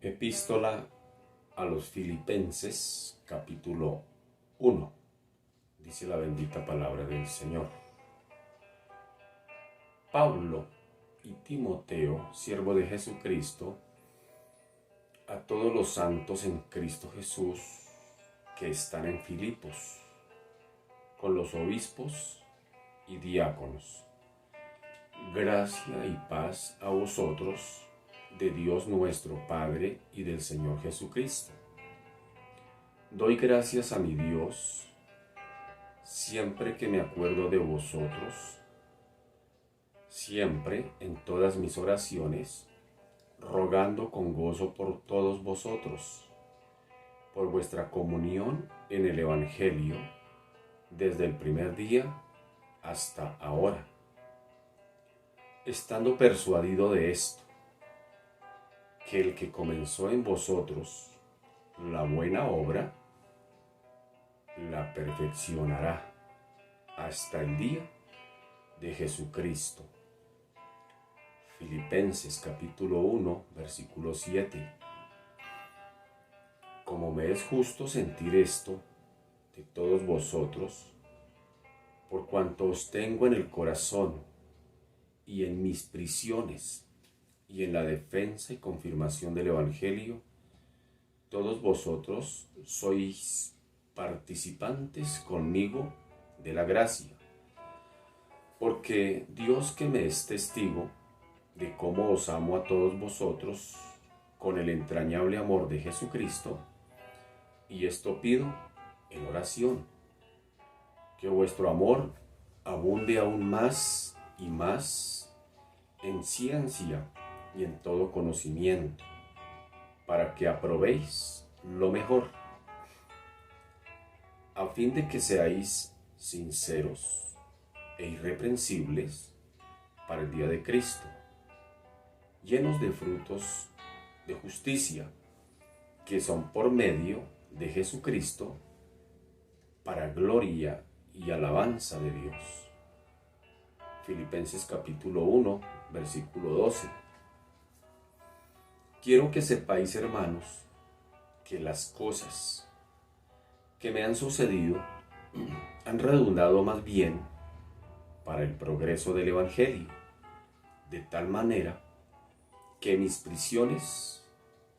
Epístola a los Filipenses, capítulo 1. Dice la bendita palabra del Señor. Pablo y Timoteo, siervo de Jesucristo, a todos los santos en Cristo Jesús que están en Filipos, con los obispos y diáconos. Gracia y paz a vosotros, de Dios nuestro Padre y del Señor Jesucristo. Doy gracias a mi Dios siempre que me acuerdo de vosotros, siempre en todas mis oraciones, rogando con gozo por todos vosotros, por vuestra comunión en el Evangelio, desde el primer día hasta ahora, estando persuadido de esto, que el que comenzó en vosotros la buena obra, la perfeccionará hasta el día de Jesucristo. Filipenses capítulo 1, versículo 7. Como me es justo sentir esto de todos vosotros, por cuanto os tengo en el corazón y en mis prisiones y en la defensa y confirmación del Evangelio, todos vosotros sois participantes conmigo de la gracia. Porque Dios, que me es testigo de cómo os amo a todos vosotros con el entrañable amor de Jesucristo, y esto pido en oración, que vuestro amor abunde aún más y más en ciencia y en todo conocimiento, para que aprobéis lo mejor, a fin de que seáis sinceros e irreprensibles para el día de Cristo, llenos de frutos de justicia, que son por medio de Jesucristo, para gloria y alabanza de Dios. Filipenses capítulo 1, versículo 12. Quiero que sepáis, hermanos, que las cosas que me han sucedido han redundado más bien para el progreso del Evangelio, de tal manera que mis prisiones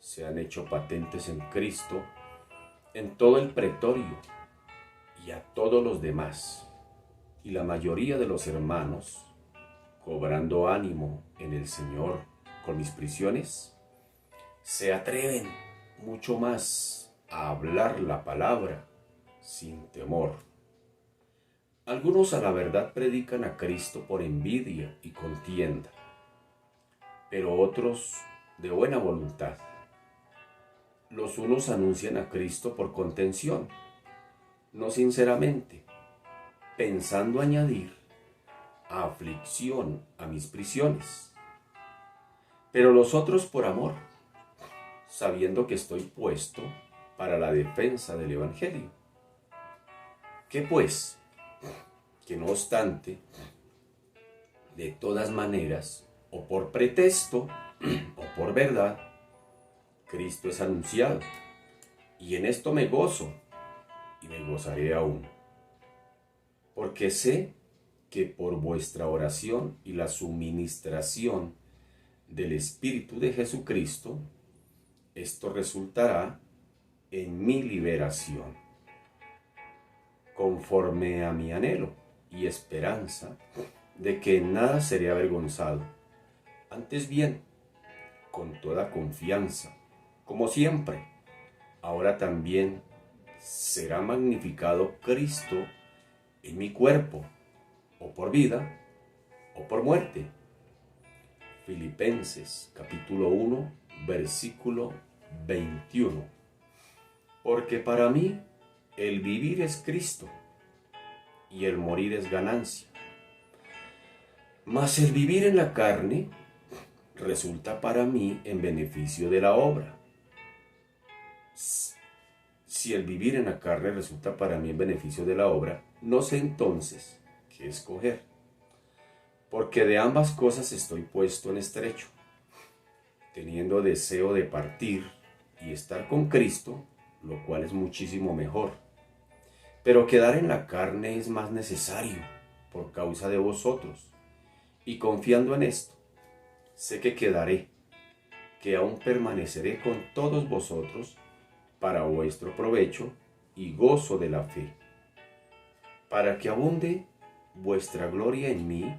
se han hecho patentes en Cristo, en todo el pretorio y a todos los demás, y la mayoría de los hermanos, cobrando ánimo en el Señor con mis prisiones, se atreven mucho más a hablar la palabra sin temor. Algunos a la verdad predican a Cristo por envidia y contienda, pero otros de buena voluntad. Los unos anuncian a Cristo por contención, no sinceramente, pensando añadir aflicción a mis prisiones, pero los otros por amor, sabiendo que estoy puesto para la defensa del Evangelio. ¿Qué pues? Que no obstante, de todas maneras, o por pretexto, o por verdad, Cristo es anunciado, y en esto me gozo, y me gozaré aún, porque sé que por vuestra oración y la suministración del Espíritu de Jesucristo, esto resultará en mi liberación, conforme a mi anhelo y esperanza de que en nada seré avergonzado, antes bien, con toda confianza, como siempre, ahora también será magnificado Cristo en mi cuerpo, o por vida, o por muerte. Filipenses capítulo 1, versículo 21. Porque para mí el vivir es Cristo y el morir es ganancia. Mas el vivir en la carne resulta para mí en beneficio de la obra. Si el vivir en la carne resulta para mí en beneficio de la obra, no sé entonces qué escoger, porque de ambas cosas estoy puesto en estrecho. teniendo deseo de partir y estar con Cristo, lo cual es muchísimo mejor. Pero quedar en la carne es más necesario por causa de vosotros. Y confiando en esto, sé que quedaré, que aún permaneceré con todos vosotros para vuestro provecho y gozo de la fe, para que abunde vuestra gloria en mí,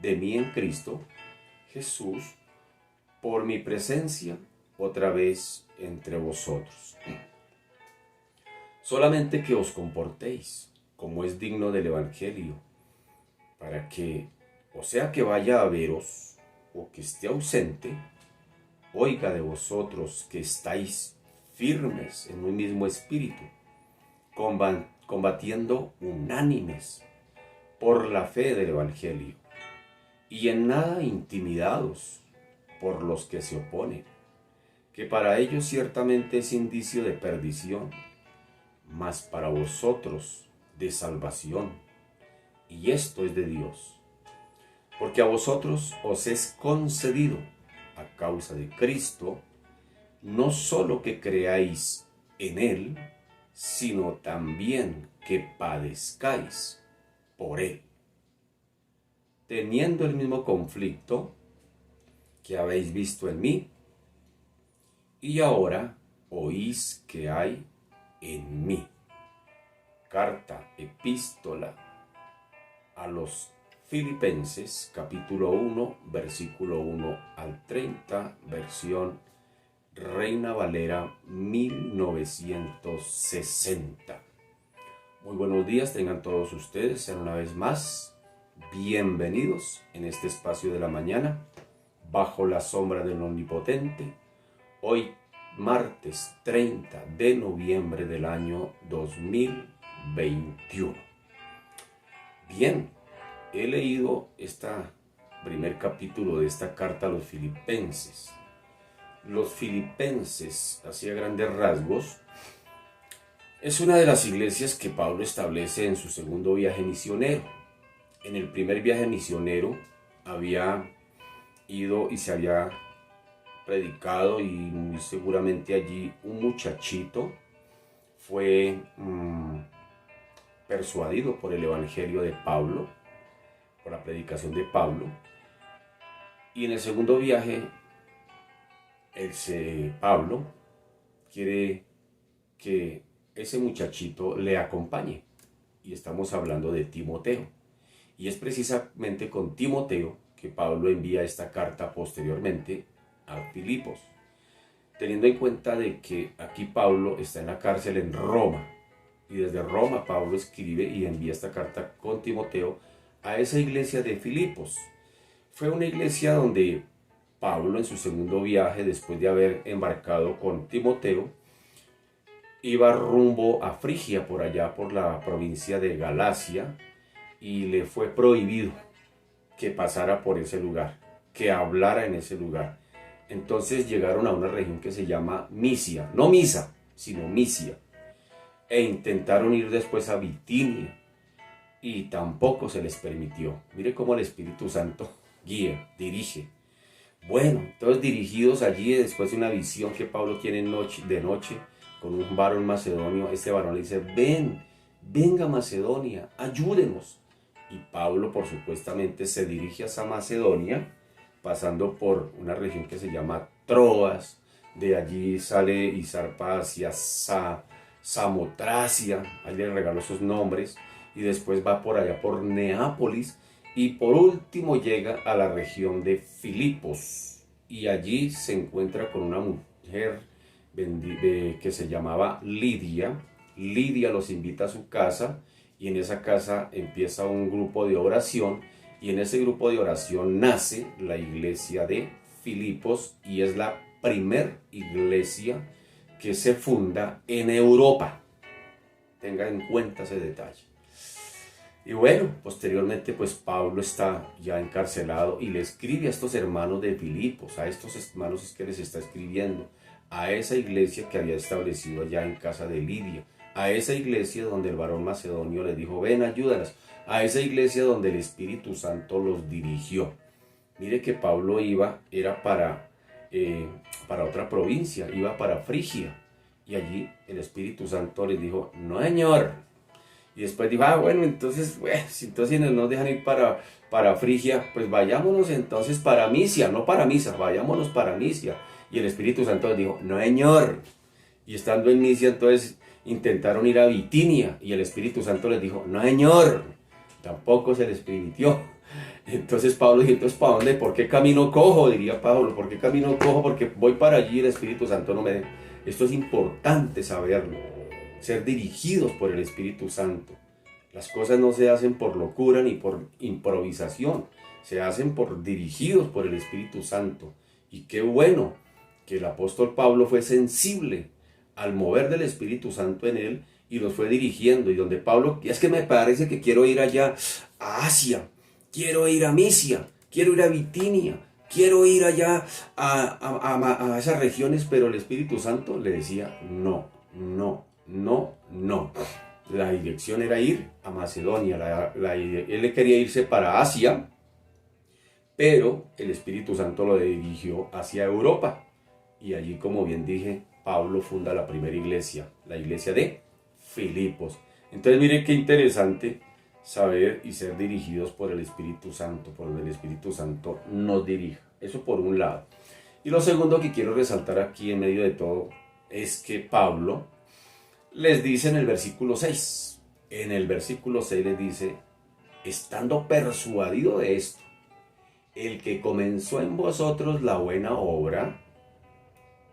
de mí en Cristo Jesús, por mi presencia otra vez entre vosotros. Solamente que os comportéis como es digno del Evangelio, para que, o sea que vaya a veros o que esté ausente, oiga de vosotros que estáis firmes en un mismo espíritu, combatiendo unánimes por la fe del Evangelio, y en nada intimidados por los que se oponen, que para ellos ciertamente es indicio de perdición, mas para vosotros de salvación, y esto es de Dios, porque a vosotros os es concedido, a causa de Cristo, no solo que creáis en Él, sino también que padezcáis por Él, teniendo el mismo conflicto que habéis visto en mí, y ahora oís que hay en mí. Carta, epístola a los Filipenses, capítulo 1, versículo 1 al 30, versión Reina Valera 1960. Muy buenos días tengan todos ustedes, sean una vez más bienvenidos en este espacio de la mañana, bajo la sombra del Omnipotente. Hoy martes 30 de noviembre del año 2021. Bien, he leído este primer capítulo de esta carta a los Filipenses. Los Filipenses, así a grandes rasgos, es una de las iglesias que Pablo establece en su segundo viaje misionero. En el primer viaje misionero había ido y se había predicado, y muy seguramente allí un muchachito fue persuadido por el evangelio de Pablo, por la predicación de Pablo, y en el segundo viaje Pablo quiere que ese muchachito le acompañe, y estamos hablando de Timoteo, y es precisamente con Timoteo que Pablo envía esta carta posteriormente a Filipos, teniendo en cuenta de que aquí Pablo está en la cárcel en Roma, y desde Roma Pablo escribe y envía esta carta con Timoteo a esa iglesia de Filipos. Fue una iglesia donde Pablo, en su segundo viaje, después de haber embarcado con Timoteo, iba rumbo a Frigia, por allá por la provincia de Galacia, y le fue prohibido que pasara por ese lugar, que hablara en ese lugar. Entonces llegaron a una región que se llama Misia, no Misa, sino Misia, e intentaron ir después a Bitinia, y tampoco se les permitió. Mire cómo el Espíritu Santo guía, dirige. Bueno, entonces dirigidos allí, después de una visión que Pablo tiene de noche con un varón macedonio, este varón le dice: venga Macedonia, ayúdenos. Y Pablo, por supuestamente, se dirige hacia Macedonia, pasando por una región que se llama Troas. De allí sale y zarpa hacia Samotracia, ahí le regaló sus nombres, y después va por allá por Neápolis, y por último llega a la región de Filipos, y allí se encuentra con una mujer que se llamaba Lidia. Lidia los invita a su casa, y en esa casa empieza un grupo de oración, y en ese grupo de oración nace la iglesia de Filipos, y es la primer iglesia que se funda en Europa. Tenga en cuenta ese detalle. Y bueno, posteriormente pues Pablo está ya encarcelado y le escribe a estos hermanos de Filipos, a estos hermanos es que les está escribiendo, a esa iglesia que había establecido allá en casa de Lidia, a esa iglesia donde el varón macedonio le dijo: ven, ayúdanos, a esa iglesia donde el Espíritu Santo los dirigió. Mire que Pablo era para para otra provincia, iba para Frigia. Y allí el Espíritu Santo les dijo, no señor. Y después dijo, bueno, entonces, si entonces no nos dejan ir para Frigia, pues vayámonos entonces para Misia, no para Misa, vayámonos para Misia. Y el Espíritu Santo les dijo, no señor. Y estando en Misia, entonces intentaron ir a Bitinia y el Espíritu Santo les dijo, no señor, tampoco se les permitió. Entonces Pablo dijo, entonces ¿para dónde? ¿Por qué camino cojo? Diría Pablo, ¿por qué camino cojo? Porque voy para allí y el Espíritu Santo no me deja. Esto es importante saberlo, ser dirigidos por el Espíritu Santo. Las cosas no se hacen por locura ni por improvisación, se hacen dirigidos por el Espíritu Santo. Y qué bueno que el apóstol Pablo fue sensible al mover del Espíritu Santo en él y los fue dirigiendo. Y donde Pablo, es que me parece que quiero ir allá a Asia, quiero ir a Misia, quiero ir a Bitinia, quiero ir allá a esas regiones, pero el Espíritu Santo le decía, no, no, no, no. La dirección era ir a Macedonia, él quería irse para Asia, pero el Espíritu Santo lo dirigió hacia Europa. Y allí, como bien dije, Pablo funda la primera iglesia, la iglesia de Filipos. Entonces miren qué interesante saber y ser dirigidos por el Espíritu Santo, por donde el Espíritu Santo nos dirija. Eso por un lado. Y lo segundo que quiero resaltar aquí en medio de todo es que Pablo les dice en el versículo 6. En el versículo 6 les dice, estando persuadido de esto, el que comenzó en vosotros la buena obra,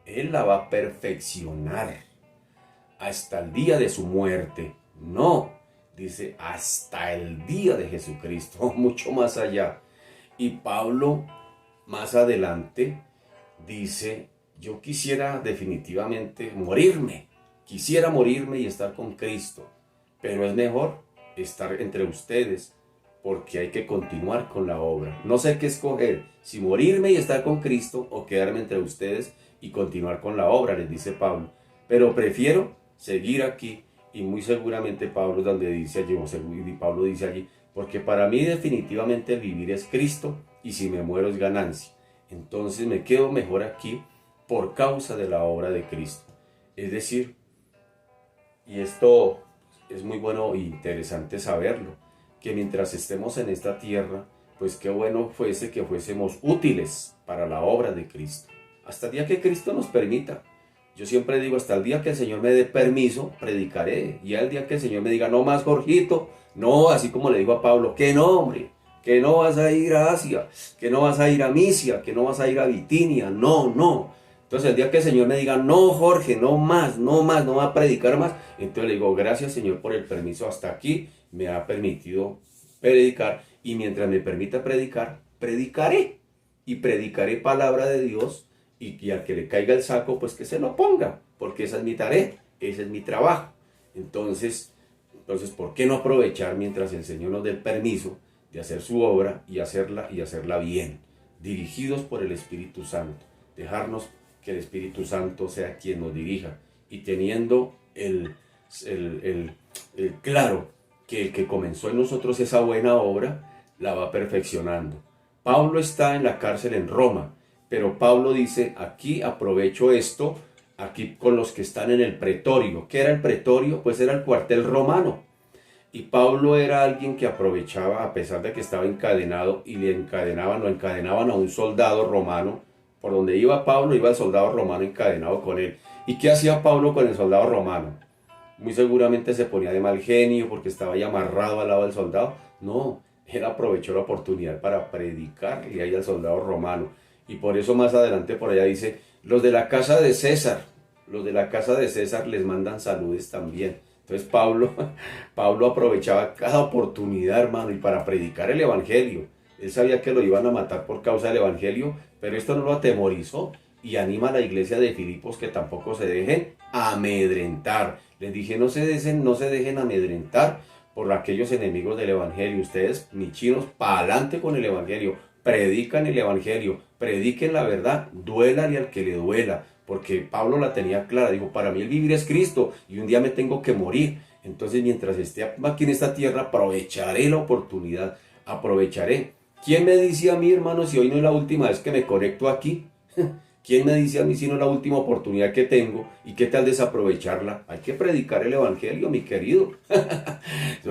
él la va a perfeccionar hasta el día de su muerte. No, dice hasta el día de Jesucristo, mucho más allá. Y Pablo más adelante dice, yo quisiera definitivamente morirme, quisiera morirme y estar con Cristo, pero es mejor estar entre ustedes porque hay que continuar con la obra. No sé qué escoger, si morirme y estar con Cristo o quedarme entre ustedes y continuar con la obra, les dice Pablo. Pero prefiero seguir aquí y muy seguramente Pablo es donde dice allí, y Pablo dice allí, porque para mí definitivamente el vivir es Cristo y si me muero es ganancia. Entonces me quedo mejor aquí por causa de la obra de Cristo. Es decir, y esto es muy bueno e interesante saberlo, que mientras estemos en esta tierra, pues qué bueno fuese que fuésemos útiles para la obra de Cristo. Hasta el día que Cristo nos permita. Yo siempre digo, hasta el día que el Señor me dé permiso, predicaré. Y al día que el Señor me diga, no más Jorgito, no, así como le digo a Pablo, que no hombre, que no vas a ir a Asia, que no vas a ir a Misia, que no vas a ir a Bitinia, no, no. Entonces el día que el Señor me diga, no Jorge, no más, no va a predicar más, entonces le digo, gracias Señor por el permiso, hasta aquí me ha permitido predicar y mientras me permita predicar, predicaré y predicaré palabra de Dios y al que le caiga el saco, pues que se lo ponga, porque esa es mi tarea, ese es mi trabajo. Entonces, ¿por qué no aprovechar mientras el Señor nos dé el permiso de hacer su obra y hacerla bien, dirigidos por el Espíritu Santo, dejarnos que el Espíritu Santo sea quien nos dirija y teniendo el claro que el que comenzó en nosotros esa buena obra la va perfeccionando. Pablo está en la cárcel en Roma, pero Pablo dice, aquí aprovecho esto, aquí con los que están en el pretorio. ¿Qué era el pretorio? Pues era el cuartel romano. Y Pablo era alguien que aprovechaba, a pesar de que estaba encadenado, y lo encadenaban a un soldado romano. Por donde iba Pablo, iba el soldado romano encadenado con él. ¿Y qué hacía Pablo con el soldado romano? Muy seguramente se ponía de mal genio porque estaba ahí amarrado al lado del soldado. No, él aprovechó la oportunidad para predicarle ahí al soldado romano. Y por eso más adelante por allá dice, los de la casa de César les mandan saludes también. Entonces Pablo aprovechaba cada oportunidad, hermano, y para predicar el evangelio. Él sabía que lo iban a matar por causa del evangelio, pero esto no lo atemorizó y anima a la iglesia de Filipos que tampoco se dejen amedrentar. Les dije, no se dejen amedrentar por aquellos enemigos del evangelio. Ustedes, mis chinos, para adelante con el evangelio. Predican el evangelio, prediquen la verdad, duélale al que le duela, porque Pablo la tenía clara, dijo, para mí el vivir es Cristo y un día me tengo que morir, entonces mientras esté aquí en esta tierra aprovecharé la oportunidad, aprovecharé. ¿Quién me dice a mí, hermano, si hoy no es la última vez que me conecto aquí? ¿Quién me dice a mí si no es la última oportunidad que tengo? ¿Y qué tal desaprovecharla? Hay que predicar el evangelio, mi querido.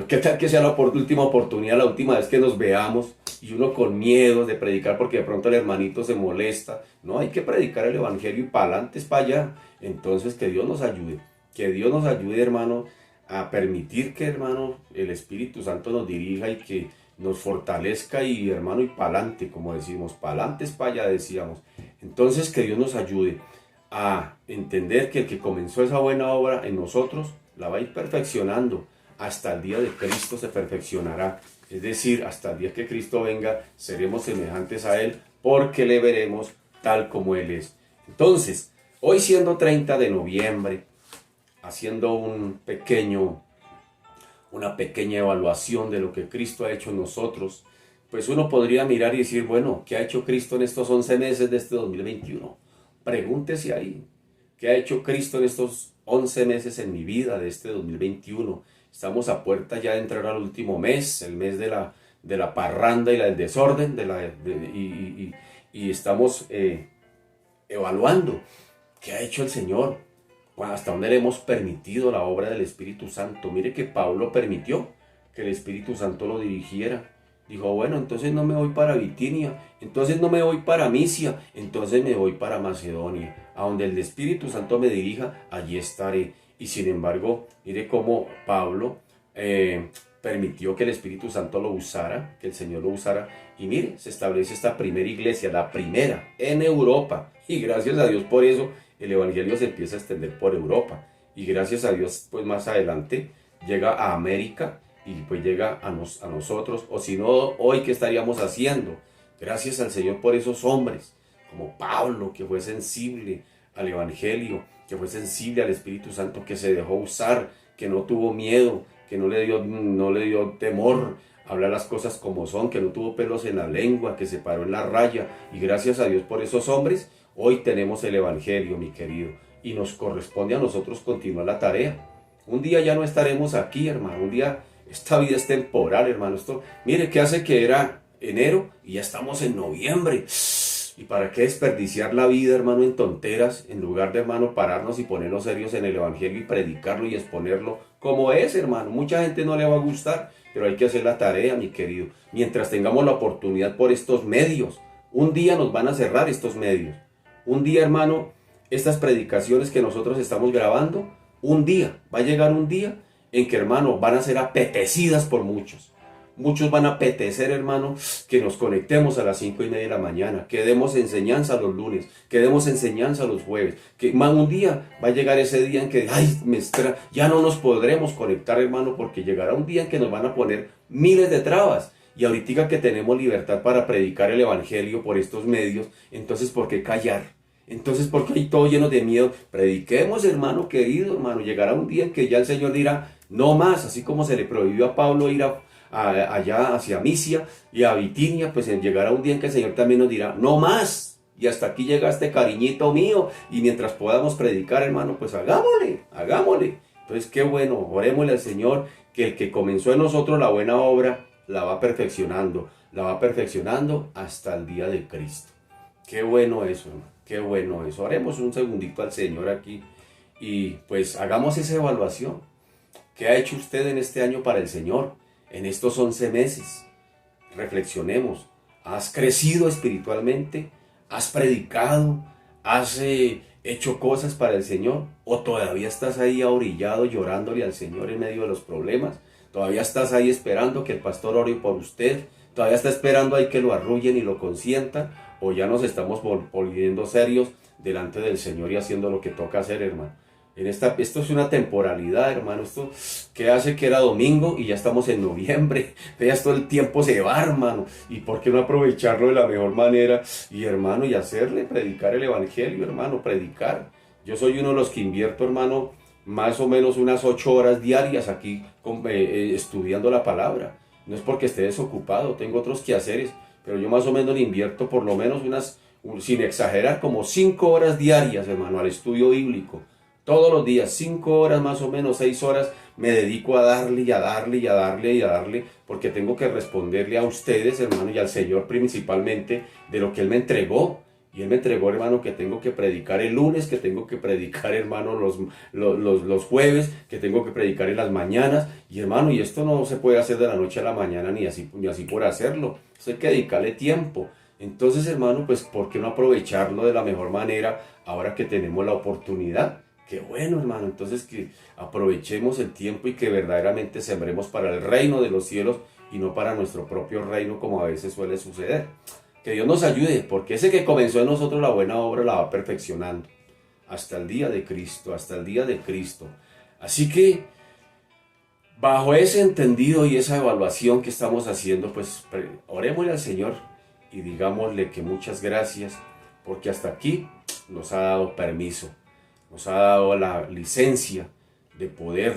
¿Qué tal que sea la última oportunidad, la última vez que nos veamos? Y uno con miedo de predicar porque de pronto el hermanito se molesta. No, hay que predicar el evangelio y para adelante es para allá. Entonces que Dios nos ayude. Que Dios nos ayude, hermano, a permitir que, hermano, el Espíritu Santo nos dirija y que nos fortalezca y, hermano, y para adelante, como decimos, para adelante es para allá, decíamos. Entonces que Dios nos ayude a entender que el que comenzó esa buena obra en nosotros la va a ir perfeccionando. Hasta el día de Cristo se perfeccionará. Es decir, hasta el día que Cristo venga, seremos semejantes a Él porque le veremos tal como Él es. Entonces, hoy siendo 30 de noviembre, haciendo una pequeña evaluación de lo que Cristo ha hecho en nosotros, pues uno podría mirar y decir, bueno, ¿qué ha hecho Cristo en estos 11 meses de este 2021? Pregúntese ahí, ¿qué ha hecho Cristo en estos 11 meses en mi vida de este 2021? Estamos a puerta ya de entrar al último mes, el mes de la parranda y del desorden, y estamos evaluando qué ha hecho el Señor, hasta dónde le hemos permitido la obra del Espíritu Santo. Mire que Pablo permitió que el Espíritu Santo lo dirigiera. Dijo, bueno, entonces no me voy para Bitinia, entonces no me voy para Misia, entonces me voy para Macedonia. A donde el Espíritu Santo me dirija, allí estaré. Y sin embargo, mire cómo Pablo permitió que el Espíritu Santo lo usara, que el Señor lo usara. Y mire, se establece esta primera iglesia, la primera en Europa. Y gracias a Dios por eso, el Evangelio se empieza a extender por Europa. Y gracias a Dios, pues más adelante llega a América y pues llega a nosotros. O si no, hoy, ¿qué estaríamos haciendo? Gracias al Señor por esos hombres, como Pablo, que fue sensible al Evangelio, que fue sensible al Espíritu Santo, que se dejó usar, que no tuvo miedo, que no le dio temor a hablar las cosas como son, que no tuvo pelos en la lengua, que se paró en la raya. Y gracias a Dios por esos hombres, hoy tenemos el Evangelio, mi querido, y nos corresponde a nosotros continuar la tarea. Un día ya no estaremos aquí, hermano, un día, esta vida es temporal, hermano. Esto, mire, ¿qué hace que era enero y ya estamos en noviembre? ¿Y para qué desperdiciar la vida, hermano, en tonteras, en lugar de, hermano, pararnos y ponernos serios en el Evangelio y predicarlo y exponerlo como es, hermano? Mucha gente no le va a gustar, pero hay que hacer la tarea, mi querido. Mientras tengamos la oportunidad por estos medios, un día nos van a cerrar estos medios. Un día, hermano, estas predicaciones que nosotros estamos grabando, un día, va a llegar un día en que, hermano, van a ser apetecidas por muchos. Muchos van a apetecer, hermano, que nos conectemos a las 5:30 de la mañana, que demos enseñanza los lunes, que demos enseñanza los jueves, que un día va a llegar ese día en que, ya no nos podremos conectar, hermano, porque llegará un día en que nos van a poner miles de trabas. Y ahorita que tenemos libertad para predicar el Evangelio por estos medios, entonces ¿por qué callar? Entonces, ¿por qué hay todo lleno de miedo? Prediquemos, hermano querido, hermano. Llegará un día en que ya el Señor dirá, no más, así como se le prohibió a Pablo ir allá hacia Misia y a Bitinia, pues llegará un día en que el Señor también nos dirá, no más, y hasta aquí llega este cariñito mío, y mientras podamos predicar, hermano, pues hagámosle. Entonces, qué bueno, orémosle al Señor, que el que comenzó en nosotros la buena obra, la va perfeccionando hasta el día de Cristo. Qué bueno eso, hermano, qué bueno eso. Oremos un segundito al Señor aquí, y pues hagamos esa evaluación. ¿Qué ha hecho usted en este año para el Señor? En estos 11 meses, reflexionemos. ¿Has crecido espiritualmente? ¿Has predicado? ¿Has hecho cosas para el Señor? ¿O todavía estás ahí ahorillado llorándole al Señor en medio de los problemas? ¿Todavía estás ahí esperando que el pastor ore por usted? ¿Todavía está esperando ahí que lo arrullen y lo consientan? ¿O ya nos estamos volviendo serios delante del Señor y haciendo lo que toca hacer, hermano? Esto es una temporalidad, hermano. Esto que hace que era domingo y ya estamos en noviembre. Ya todo el tiempo se va, hermano. ¿Y por qué no aprovecharlo de la mejor manera? Y, hermano, y hacerle, predicar el Evangelio, hermano, predicar. Yo soy uno de los que invierto, hermano, más o menos unas 8 horas diarias aquí estudiando la palabra. No es porque esté desocupado, tengo otros quehaceres, pero yo más o menos le invierto por lo menos sin exagerar, como 5 horas diarias, hermano, al estudio bíblico. Todos los días, 5 horas más o menos, 6 horas, me dedico a darle y a darle y a darle y a darle, porque tengo que responderle a ustedes, hermano, y al Señor principalmente, de lo que Él me entregó. Y Él me entregó, hermano, que tengo que predicar el lunes, que tengo que predicar, hermano, los jueves, que tengo que predicar en las mañanas. Y hermano, y esto no se puede hacer de la noche a la mañana, ni así por hacerlo. Esto hay que dedicarle tiempo. Entonces, hermano, pues, ¿por qué no aprovecharlo de la mejor manera ahora que tenemos la oportunidad? Qué bueno, hermano. Entonces, que aprovechemos el tiempo y que verdaderamente sembremos para el reino de los cielos y no para nuestro propio reino, como a veces suele suceder. Que Dios nos ayude, porque ese que comenzó en nosotros la buena obra la va perfeccionando hasta el día de Cristo, hasta el día de Cristo. Así que, bajo ese entendido y esa evaluación que estamos haciendo, pues orémosle al Señor y digámosle que muchas gracias, porque hasta aquí nos ha dado permiso, nos ha dado la licencia de poder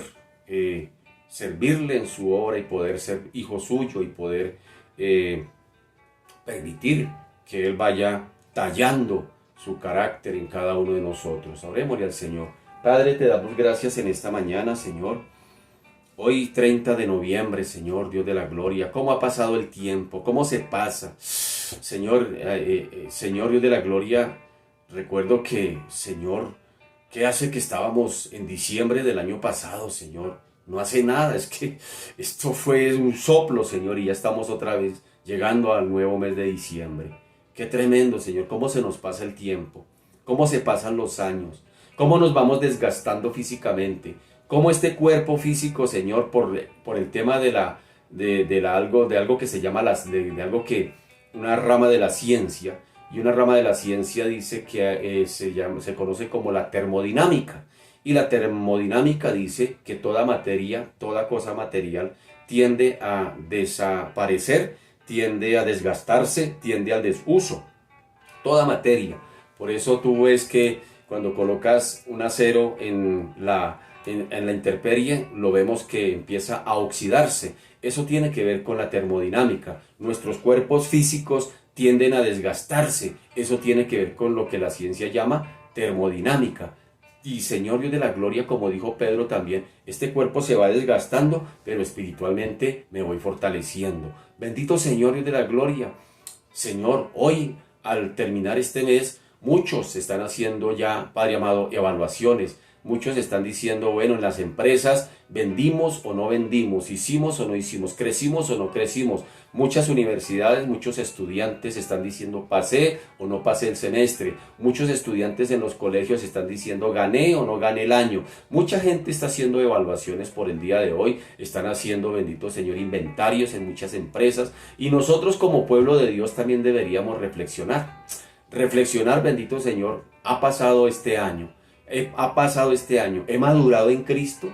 servirle en su obra y poder ser hijo suyo y poder permitir que Él vaya tallando su carácter en cada uno de nosotros. Orémosle al Señor. Padre, te damos gracias en esta mañana, Señor. Hoy 30 de noviembre, Señor, Dios de la gloria. ¿Cómo ha pasado el tiempo? ¿Cómo se pasa? Señor, Señor Dios de la gloria, recuerdo que, Señor, ¿qué hace que estábamos en diciembre del año pasado, Señor? No hace nada, es que esto fue un soplo, Señor, y ya estamos otra vez llegando al nuevo mes de diciembre. Qué tremendo, Señor, cómo se nos pasa el tiempo, cómo se pasan los años, cómo nos vamos desgastando físicamente, cómo este cuerpo físico, Señor, por el tema de algo que se llama una rama de la ciencia, y una rama de la ciencia dice que se conoce como la termodinámica. Y la termodinámica dice que toda materia, toda cosa material tiende a desaparecer, tiende a desgastarse, tiende al desuso. Toda materia. Por eso tú ves que cuando colocas un acero en la intemperie, lo vemos que empieza a oxidarse. Eso tiene que ver con la termodinámica. Nuestros cuerpos físicos tienden a desgastarse. Eso tiene que ver con lo que la ciencia llama termodinámica. Y Señor Dios de la gloria, como dijo Pedro también, este cuerpo se va desgastando, pero espiritualmente me voy fortaleciendo. Bendito Señor Dios de la gloria. Señor, hoy al terminar este mes, muchos están haciendo ya, Padre amado, evaluaciones. Muchos están diciendo, bueno, en las empresas vendimos o no vendimos, hicimos o no hicimos, crecimos o no crecimos. Muchas universidades, muchos estudiantes están diciendo, pasé o no pasé el semestre. Muchos estudiantes en los colegios están diciendo, gané o no gané el año. Mucha gente está haciendo evaluaciones por el día de hoy, están haciendo, bendito Señor, inventarios en muchas empresas. Y nosotros como pueblo de Dios también deberíamos reflexionar. Reflexionar, bendito Señor, ha pasado este año. He madurado en Cristo,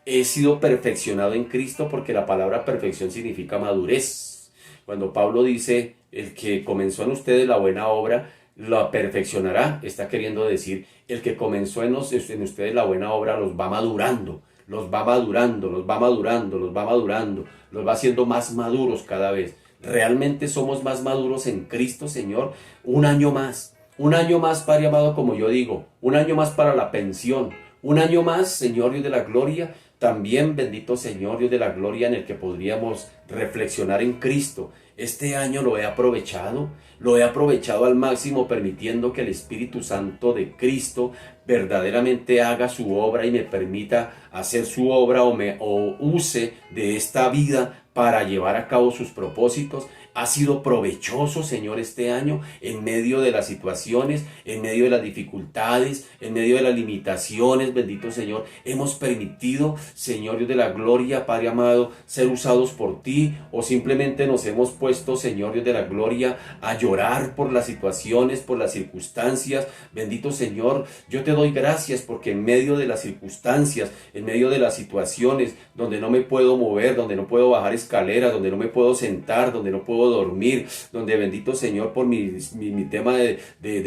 he sido perfeccionado en Cristo, porque la palabra perfección significa madurez. Cuando Pablo dice, el que comenzó en ustedes la buena obra, la perfeccionará, está queriendo decir, el que comenzó en ustedes la buena obra los va madurando, los va madurando, los va madurando, los va madurando, los va haciendo más maduros cada vez. Realmente somos más maduros en Cristo, Señor, un año más. Un año más, Padre amado, como yo digo, un año más para la pensión, un año más, Señor Dios de la gloria, también bendito Señor Dios de la gloria, en el que podríamos reflexionar en Cristo. Este año lo he aprovechado al máximo, permitiendo que el Espíritu Santo de Cristo verdaderamente haga su obra y me permita hacer su obra o use de esta vida para llevar a cabo sus propósitos. Ha sido provechoso, Señor, este año, en medio de las situaciones, en medio de las dificultades, en medio de las limitaciones, bendito Señor. Hemos permitido, Señor Dios de la gloria, Padre amado, ser usados por ti, o simplemente nos hemos puesto, Señor Dios de la gloria, a llorar por las situaciones, por las circunstancias. Bendito Señor, yo te doy gracias porque en medio de las circunstancias, en medio de las situaciones donde no me puedo mover, donde no puedo bajar escaleras, donde no me puedo sentar, donde no puedo dormir, donde bendito Señor por mi tema de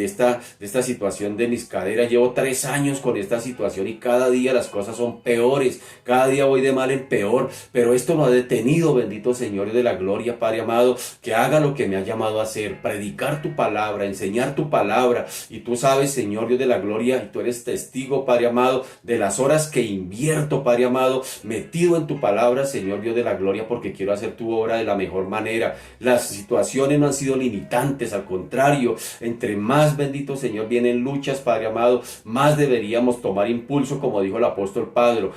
esta situación de mis caderas, llevo 3 años con esta situación y cada día las cosas son peores, cada día voy de mal en peor, pero esto no ha detenido, bendito Señor de la gloria, Padre amado, que haga lo que me ha llamado a hacer, predicar tu palabra, enseñar tu palabra. Y tú sabes, Señor Dios de la gloria, y tú eres testigo, Padre amado, de las horas que invierto, Padre amado, metido en tu palabra, Señor Dios de la gloria, porque quiero hacer tu obra de la mejor manera. las situaciones no han sido limitantes, al contrario, entre más, bendito Señor, vienen luchas, Padre amado, más deberíamos tomar impulso, como dijo el apóstol Pablo,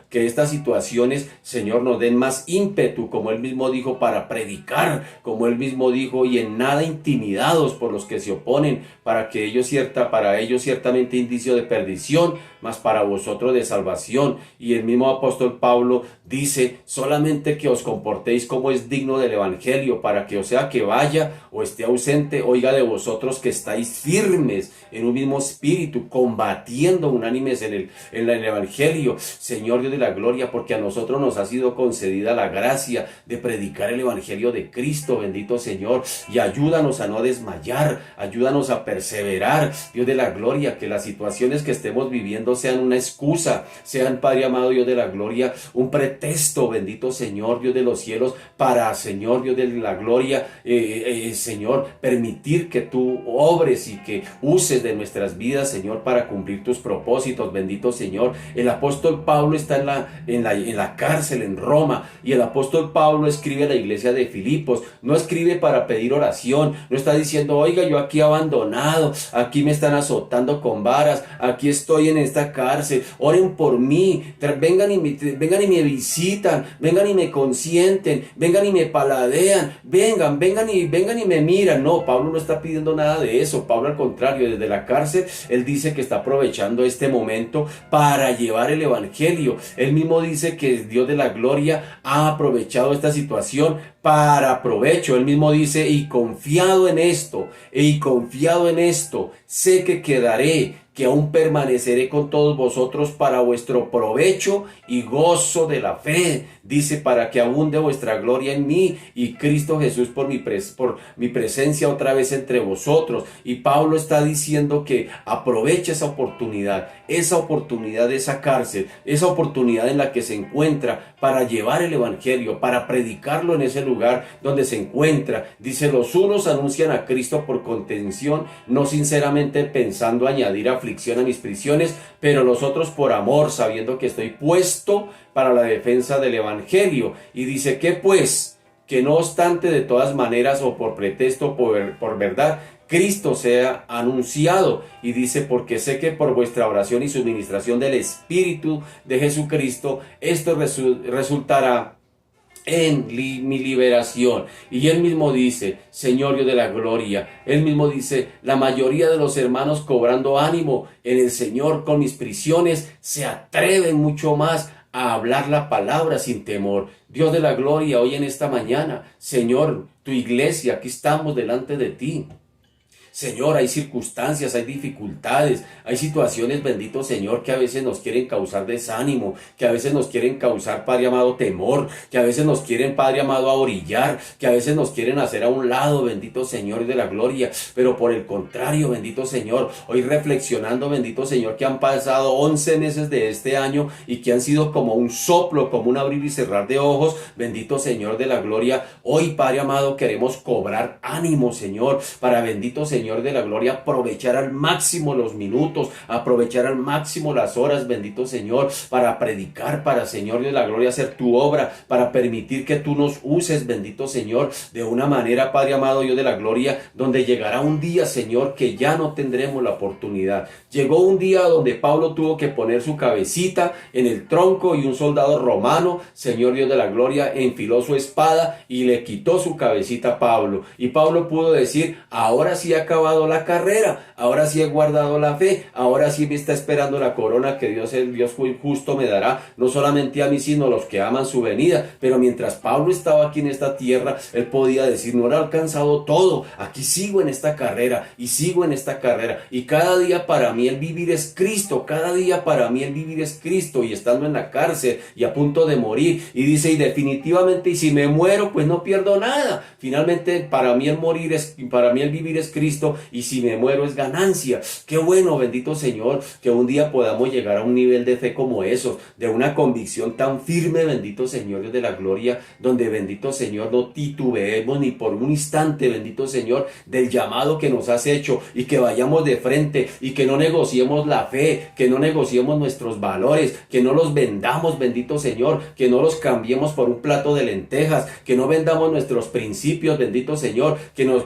que estas situaciones, Señor, nos den más ímpetu, como él mismo dijo, para predicar, como él mismo dijo, y en nada intimidados por los que se oponen, para ellos ciertamente indicio de perdición, mas para vosotros de salvación. Y el mismo apóstol Pablo dice, solamente que os comportéis como es digno del evangelio, para que, o sea, que vaya o esté ausente, oiga de vosotros que estáis firmes en un mismo espíritu, combatiendo unánimes en el evangelio. Señor Dios de la gloria, porque a nosotros nos ha sido concedida la gracia de predicar el evangelio de Cristo, bendito Señor, y ayúdanos a no desmayar, ayúdanos a perseverar, Dios de la gloria, que las situaciones que estemos viviendo sean una excusa, sean, Padre amado, Dios de la gloria, un pretexto, bendito Señor, Dios de los cielos, para, Señor, Dios de la gloria, Señor, permitir que tú obres y que uses de nuestras vidas, Señor, para cumplir tus propósitos, bendito Señor. El apóstol Pablo está en la cárcel en Roma, y el apóstol Pablo escribe a la iglesia de Filipos, no escribe para pedir oración, no está diciendo, oiga, yo aquí abandonado, aquí me están azotando con varas, aquí estoy en esta cárcel, oren por mí, vengan y me visitan, vengan y me consienten, vengan y me paladean, vengan y me miran. No, Pablo no está pidiendo nada de eso. Pablo, al contrario, desde la cárcel, él dice que está aprovechando este momento para llevar el evangelio. Él mismo dice que Dios de la gloria ha aprovechado esta situación para provecho. Él mismo dice, y confiado en esto, sé que quedaré, que aún permaneceré con todos vosotros para vuestro provecho y gozo de la fe. Dice, para que abunde vuestra gloria en mí y Cristo Jesús por mi presencia otra vez entre vosotros. Y Pablo está diciendo que aprovecha esa oportunidad de esa cárcel, esa oportunidad en la que se encuentra, para llevar el evangelio, para predicarlo en ese lugar donde se encuentra. Dice, los unos anuncian a Cristo por contención, no sinceramente pensando añadir aflicción a mis prisiones, pero los otros por amor, sabiendo que estoy puesto para la defensa del evangelio. Y dice, ¿qué pues? Que no obstante, de todas maneras, o por pretexto, por verdad, Cristo sea anunciado. Y dice, porque sé que por vuestra oración y suministración del Espíritu de Jesucristo, esto resultará en mi liberación. Y él mismo dice, Señor Dios de la gloria, él mismo dice, la mayoría de los hermanos, cobrando ánimo en el Señor con mis prisiones, se atreven mucho más a hablar la palabra sin temor. Dios de la gloria, hoy en esta mañana, Señor, tu iglesia, aquí estamos delante de ti. Señor, hay circunstancias, hay dificultades, hay situaciones, bendito Señor, que a veces nos quieren causar desánimo, que a veces nos quieren causar, Padre amado, temor, que a veces nos quieren, Padre amado, a orillar, que a veces nos quieren hacer a un lado, bendito Señor de la gloria. Pero por el contrario, bendito Señor, hoy reflexionando, bendito Señor, que han pasado 11 meses de este año y que han sido como un soplo, como un abrir y cerrar de ojos, bendito Señor de la gloria. Hoy, Padre amado, queremos cobrar ánimo, Señor, para, bendito Señor de la gloria, aprovechar al máximo los minutos, aprovechar al máximo las horas, bendito Señor, para predicar, para, Señor de la gloria, hacer tu obra, para permitir que tú nos uses, bendito Señor, de una manera, Padre amado, Dios de la gloria, donde llegará un día, Señor, que ya no tendremos la oportunidad. Llegó un día donde Pablo tuvo que poner su cabecita en el tronco y un soldado romano, Señor Dios de la gloria, enfiló su espada y le quitó su cabecita a Pablo. Y Pablo pudo decir, ahora sí ha acabado la carrera, ahora sí he guardado la fe, ahora sí me está esperando la corona que Dios, el Dios justo, me dará, no solamente a mí, sino a los que aman su venida. Pero mientras Pablo estaba aquí en esta tierra, él podía decir, no he alcanzado todo, aquí sigo en esta carrera, y sigo en esta carrera, y cada día para mí el vivir es Cristo, cada día para mí el vivir es Cristo. Y estando en la cárcel y a punto de morir, y dice, y definitivamente, y si me muero, pues no pierdo nada. Finalmente, para mí el vivir es Cristo. Cristo y si me muero es ganancia. Qué bueno, bendito Señor, que un día podamos llegar a un nivel de fe como esos, de una convicción tan firme, bendito Señor, Dios de la gloria, donde bendito Señor no titubeemos ni por un instante, bendito Señor, del llamado que nos has hecho y que vayamos de frente y que no negociemos la fe, que no negociemos nuestros valores, que no los vendamos, bendito Señor, que no los cambiemos por un plato de lentejas, que no vendamos nuestros principios, bendito Señor,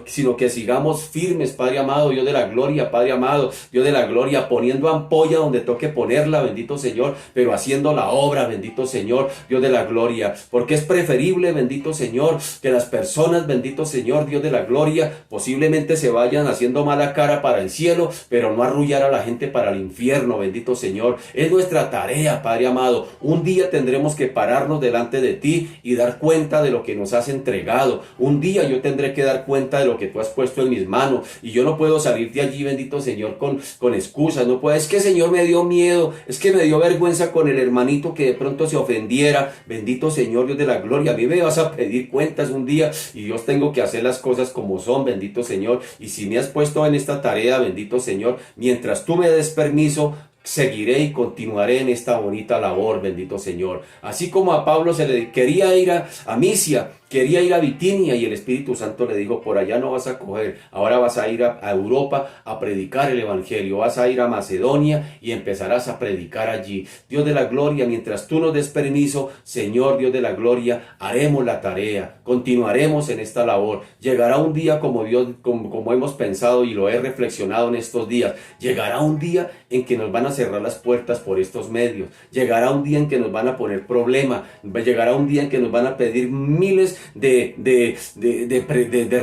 sino que sigamos firmes, Padre amado, Dios de la gloria, Padre amado, Dios de la gloria, poniendo ampolla donde toque ponerla, bendito Señor, pero haciendo la obra, bendito Señor, Dios de la gloria, porque es preferible, bendito Señor, que las personas, bendito Señor, Dios de la gloria, posiblemente se vayan haciendo mala cara para el cielo, pero no arrullar a la gente para el infierno, bendito Señor. Es nuestra tarea, Padre amado. Un día tendremos que pararnos delante de ti y dar cuenta de lo que nos has entregado. Un día yo tendré que dar cuenta de lo que tú has puesto en mis manos y yo no puedo salir de allí, bendito Señor, con excusas. No puedo, es que Señor me dio miedo, es que me dio vergüenza con el hermanito que de pronto se ofendiera. Bendito Señor, Dios de la gloria, a mí me vas a pedir cuentas un día y Dios tengo que hacer las cosas como son, bendito Señor. Y si me has puesto en esta tarea, bendito Señor, mientras tú me des permiso, seguiré y continuaré en esta bonita labor, bendito Señor. Así como a Pablo se le quería ir a Misia, quería ir a Bitinia y el Espíritu Santo le dijo, por allá no vas a coger, ahora vas a ir a Europa a predicar el Evangelio, vas a ir a Macedonia y empezarás a predicar allí. Dios de la gloria, mientras tú nos des permiso, Señor Dios de la gloria, haremos la tarea, continuaremos en esta labor. Llegará un día como hemos pensado y lo he reflexionado en estos días, llegará un día en que nos van a cerrar las puertas por estos medios, llegará un día en que nos van a poner problema, llegará un día en que nos van a pedir miles de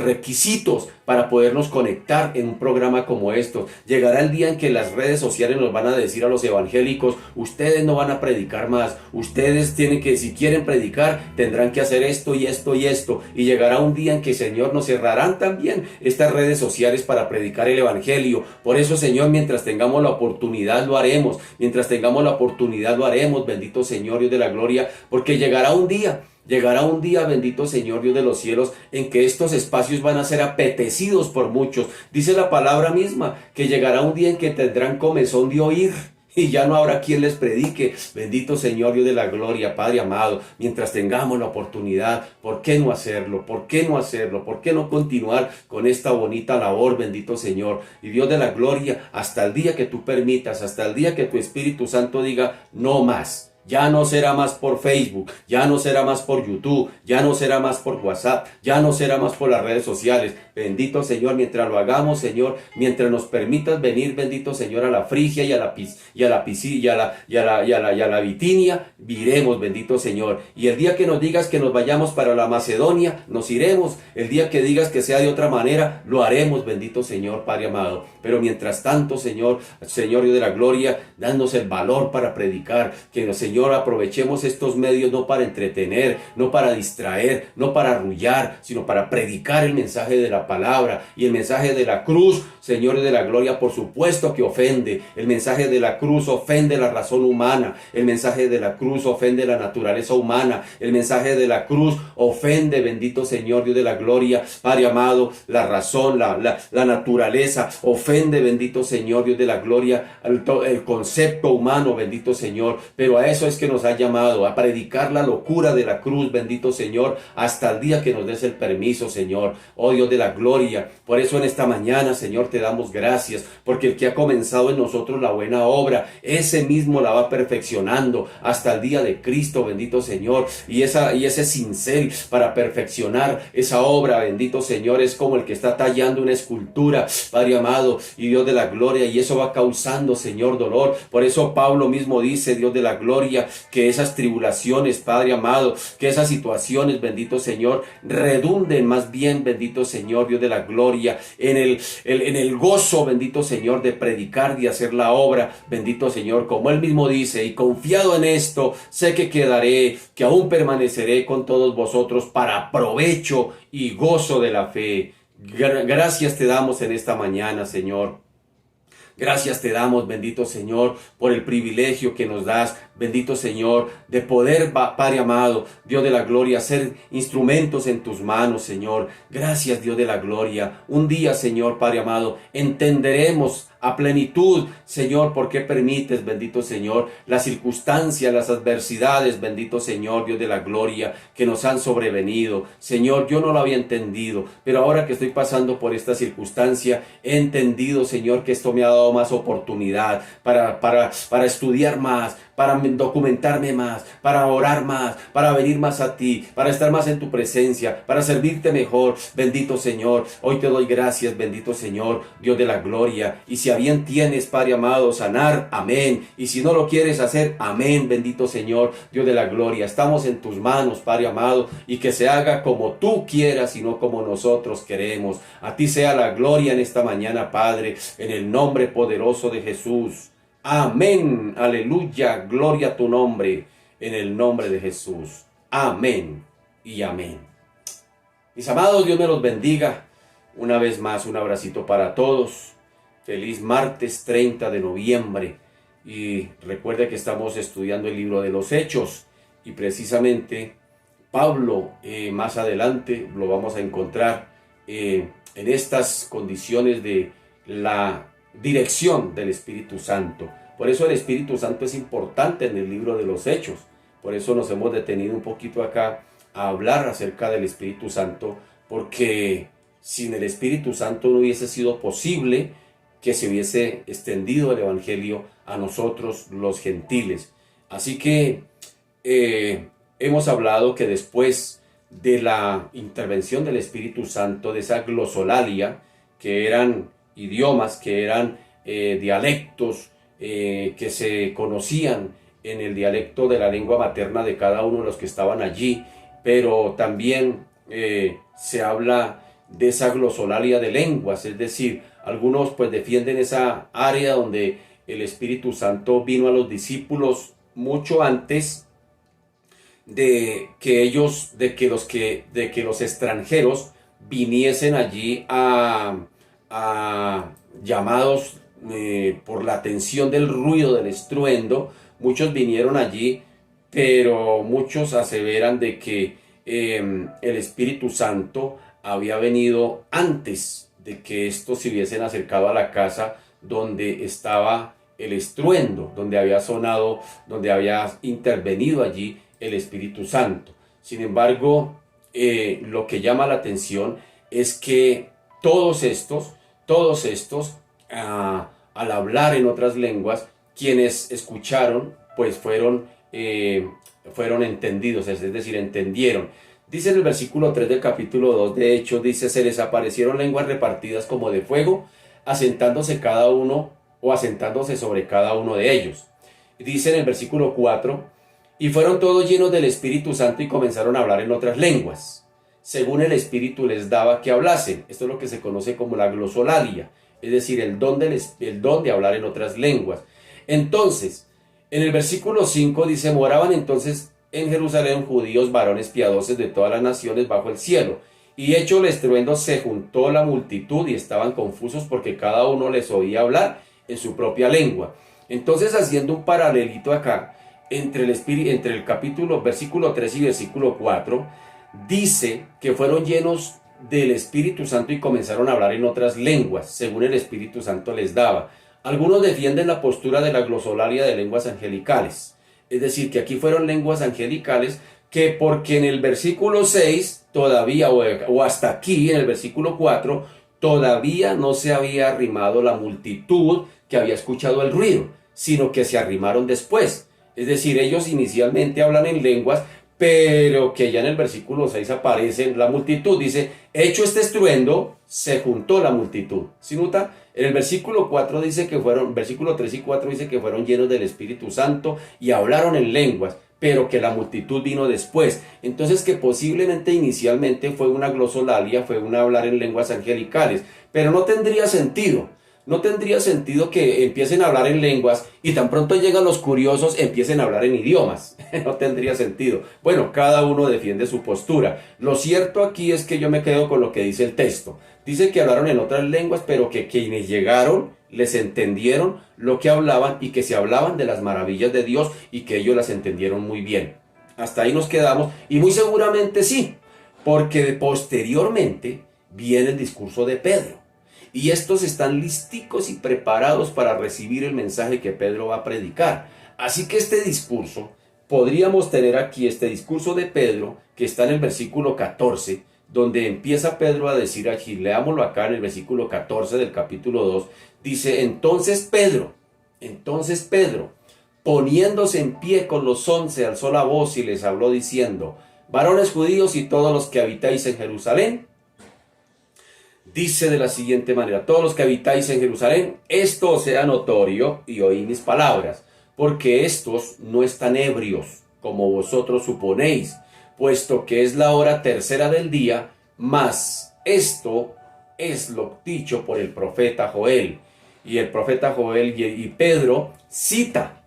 requisitos para podernos conectar en un programa como esto. Llegará el día en que las redes sociales nos van a decir a los evangélicos, ustedes no van a predicar más, ustedes tienen que, si quieren predicar, tendrán que hacer esto y esto y esto. Y llegará un día en que, Señor, nos cerrarán también estas redes sociales para predicar el evangelio. Por eso, Señor, mientras tengamos la oportunidad lo haremos, mientras tengamos la oportunidad lo haremos, bendito Señor, Dios de la gloria, porque llegará un día, bendito Señor, Dios de los cielos, en que estos espacios van a ser apetecidos por muchos. Dice la palabra misma, que llegará un día en que tendrán comezón de oír y ya no habrá quien les predique. Bendito Señor, Dios de la gloria, Padre amado, mientras tengamos la oportunidad, ¿por qué no hacerlo? ¿Por qué no hacerlo? ¿Por qué no continuar con esta bonita labor, bendito Señor? Y Dios de la gloria, hasta el día que tú permitas, hasta el día que tu Espíritu Santo diga, no más. Ya no será más por Facebook, ya no será más por YouTube, ya no será más por WhatsApp, ya no será más por las redes sociales. Bendito Señor, mientras lo hagamos, Señor, mientras nos permitas venir, bendito Señor, a la Frigia y a la Bitinia, viremos, bendito Señor. Y el día que nos digas que nos vayamos para la Macedonia, nos iremos. El día que digas que sea de otra manera, lo haremos, bendito Señor, Padre amado. Pero mientras tanto, Señor Dios de la gloria, danos el valor para predicar, que nos, Señor, aprovechemos estos medios no para entretener, no para distraer, no para arrullar, sino para predicar el mensaje de la palabra y el mensaje de la cruz. Señor de la gloria, por supuesto que ofende. El mensaje de la cruz ofende la razón humana. El mensaje de la cruz ofende la naturaleza humana. El mensaje de la cruz ofende, bendito Señor, Dios de la gloria, Padre amado, la razón, la naturaleza. Ofende, bendito Señor, Dios de la gloria, el concepto humano, bendito Señor. Pero a eso es que nos ha llamado, a predicar la locura de la cruz, bendito Señor, hasta el día que nos des el permiso, Señor. Oh Dios de la gloria. Por eso en esta mañana, Señor, te damos gracias, porque el que ha comenzado en nosotros la buena obra, ese mismo la va perfeccionando hasta el día de Cristo, bendito Señor. Y ese cincel para perfeccionar esa obra, bendito Señor, es como el que está tallando una escultura, Padre amado y Dios de la gloria, y eso va causando, Señor, dolor. Por eso Pablo mismo dice, Dios de la gloria, que esas tribulaciones, Padre amado, que esas situaciones, bendito Señor, redunden más bien, bendito Señor, Dios de la gloria, en el gozo, bendito Señor, de predicar, de hacer la obra, bendito Señor, como Él mismo dice, y confiado en esto, sé que quedaré, que aún permaneceré con todos vosotros para provecho y gozo de la fe. Gracias te damos en esta mañana, Señor. Gracias te damos, bendito Señor, por el privilegio que nos das, bendito Señor, de poder, Padre amado, Dios de la gloria, ser instrumentos en tus manos, Señor. Gracias, Dios de la gloria. Un día, Señor, Padre amado, entenderemos a plenitud, Señor, por qué permites, bendito Señor, las circunstancias, las adversidades, bendito Señor, Dios de la gloria, que nos han sobrevenido. Señor, yo no lo había entendido, pero ahora que estoy pasando por esta circunstancia, he entendido, Señor, que esto me ha dado más oportunidad para estudiar más, para documentarme más, para orar más, para venir más a ti, para estar más en tu presencia, para servirte mejor, bendito Señor. Hoy te doy gracias, bendito Señor, Dios de la gloria. Y si a bien tienes, Padre amado, sanar, amén. Y si no lo quieres hacer, amén, bendito Señor, Dios de la gloria. Estamos en tus manos, Padre amado, y que se haga como tú quieras y no como nosotros queremos. A ti sea la gloria en esta mañana, Padre, en el nombre poderoso de Jesús. Amén, aleluya, gloria a tu nombre, en el nombre de Jesús. Amén y amén. Mis amados, Dios me los bendiga. Una vez más, un abracito para todos. Feliz martes 30 de noviembre. Y recuerde que estamos estudiando el libro de los Hechos. Y precisamente Pablo, más adelante, lo vamos a encontrar en estas condiciones de la dirección del Espíritu Santo. Por eso el Espíritu Santo es importante en el libro de los Hechos. Por eso nos hemos detenido un poquito acá a hablar acerca del Espíritu Santo, porque sin el Espíritu Santo no hubiese sido posible que se hubiese extendido el Evangelio a nosotros los gentiles. Así que hemos hablado que después de la intervención del Espíritu Santo, de esa glosolalia, que eran idiomas, que eran dialectos que se conocían en el dialecto de la lengua materna de cada uno de los que estaban allí, pero también se habla de esa glosolalia de lenguas, es decir, algunos pues defienden esa área donde el Espíritu Santo vino a los discípulos mucho antes de que los extranjeros viniesen allí llamados por la atención del ruido, del estruendo. Muchos vinieron allí, pero muchos aseveran de que el Espíritu Santo había venido antes de que estos se hubiesen acercado a la casa donde estaba el estruendo, donde había sonado, donde había intervenido allí el Espíritu Santo. Sin embargo, lo que llama la atención es que todos estos, al hablar en otras lenguas, quienes escucharon, pues fueron entendidos, es decir, entendieron. Dice en el versículo 3 del capítulo 2 de Hechos, dice: se les aparecieron lenguas repartidas como de fuego, asentándose sobre cada uno de ellos. Dice en el versículo 4: y fueron todos llenos del Espíritu Santo y comenzaron a hablar en otras lenguas, según el Espíritu les daba que hablasen. Esto es lo que se conoce como la glosolalia, es decir, el don de hablar en otras lenguas. Entonces, en el versículo 5 dice: moraban entonces en Jerusalén judíos varones piadosos de todas las naciones bajo el cielo. Y hecho el estruendo, se juntó la multitud y estaban confusos porque cada uno les oía hablar en su propia lengua. Entonces, haciendo un paralelito acá entre el capítulo, versículo 3 y versículo 4, dice que fueron llenos del Espíritu Santo y comenzaron a hablar en otras lenguas, según el Espíritu Santo les daba. Algunos defienden la postura de la glosolalia de lenguas angelicales, es decir, que aquí fueron lenguas angelicales, que porque en el versículo 6 todavía, o hasta aquí en el versículo 4, todavía no se había arrimado la multitud que había escuchado el ruido, sino que se arrimaron después. Es decir, ellos inicialmente hablan en lenguas, pero que ya en el versículo 6 aparece la multitud. Dice: hecho este estruendo, se juntó la multitud. ¿Sí nota? En el versículo 4 dice que versículo 3 y 4 dice que fueron llenos del Espíritu Santo y hablaron en lenguas, pero que la multitud vino después. Entonces, que posiblemente inicialmente fue una glosolalia, fue un hablar en lenguas angelicales, pero no tendría sentido. No tendría sentido que empiecen a hablar en lenguas y tan pronto llegan los curiosos empiecen a hablar en idiomas. No tendría sentido. Bueno, cada uno defiende su postura. Lo cierto aquí es que yo me quedo con lo que dice el texto. Dice que hablaron en otras lenguas, pero que quienes llegaron les entendieron lo que hablaban y que se hablaban de las maravillas de Dios y que ellos las entendieron muy bien. Hasta ahí nos quedamos y muy seguramente sí, porque posteriormente viene el discurso de Pedro. Y estos están listicos y preparados para recibir el mensaje que Pedro va a predicar. Así que este discurso, podríamos tener aquí este discurso de Pedro, que está en el versículo 14, donde empieza Pedro a decir aquí, leámoslo acá en el versículo 14 del capítulo 2, dice, entonces Pedro, poniéndose en pie con los 11, alzó la voz y les habló diciendo, varones judíos y todos los que habitáis en Jerusalén, dice de la siguiente manera, todos los que habitáis en Jerusalén, esto os sea notorio y oí mis palabras, porque estos no están ebrios, como vosotros suponéis, puesto que es la hora tercera del día, mas esto es lo dicho por el profeta Joel. Y el profeta Joel y Pedro cita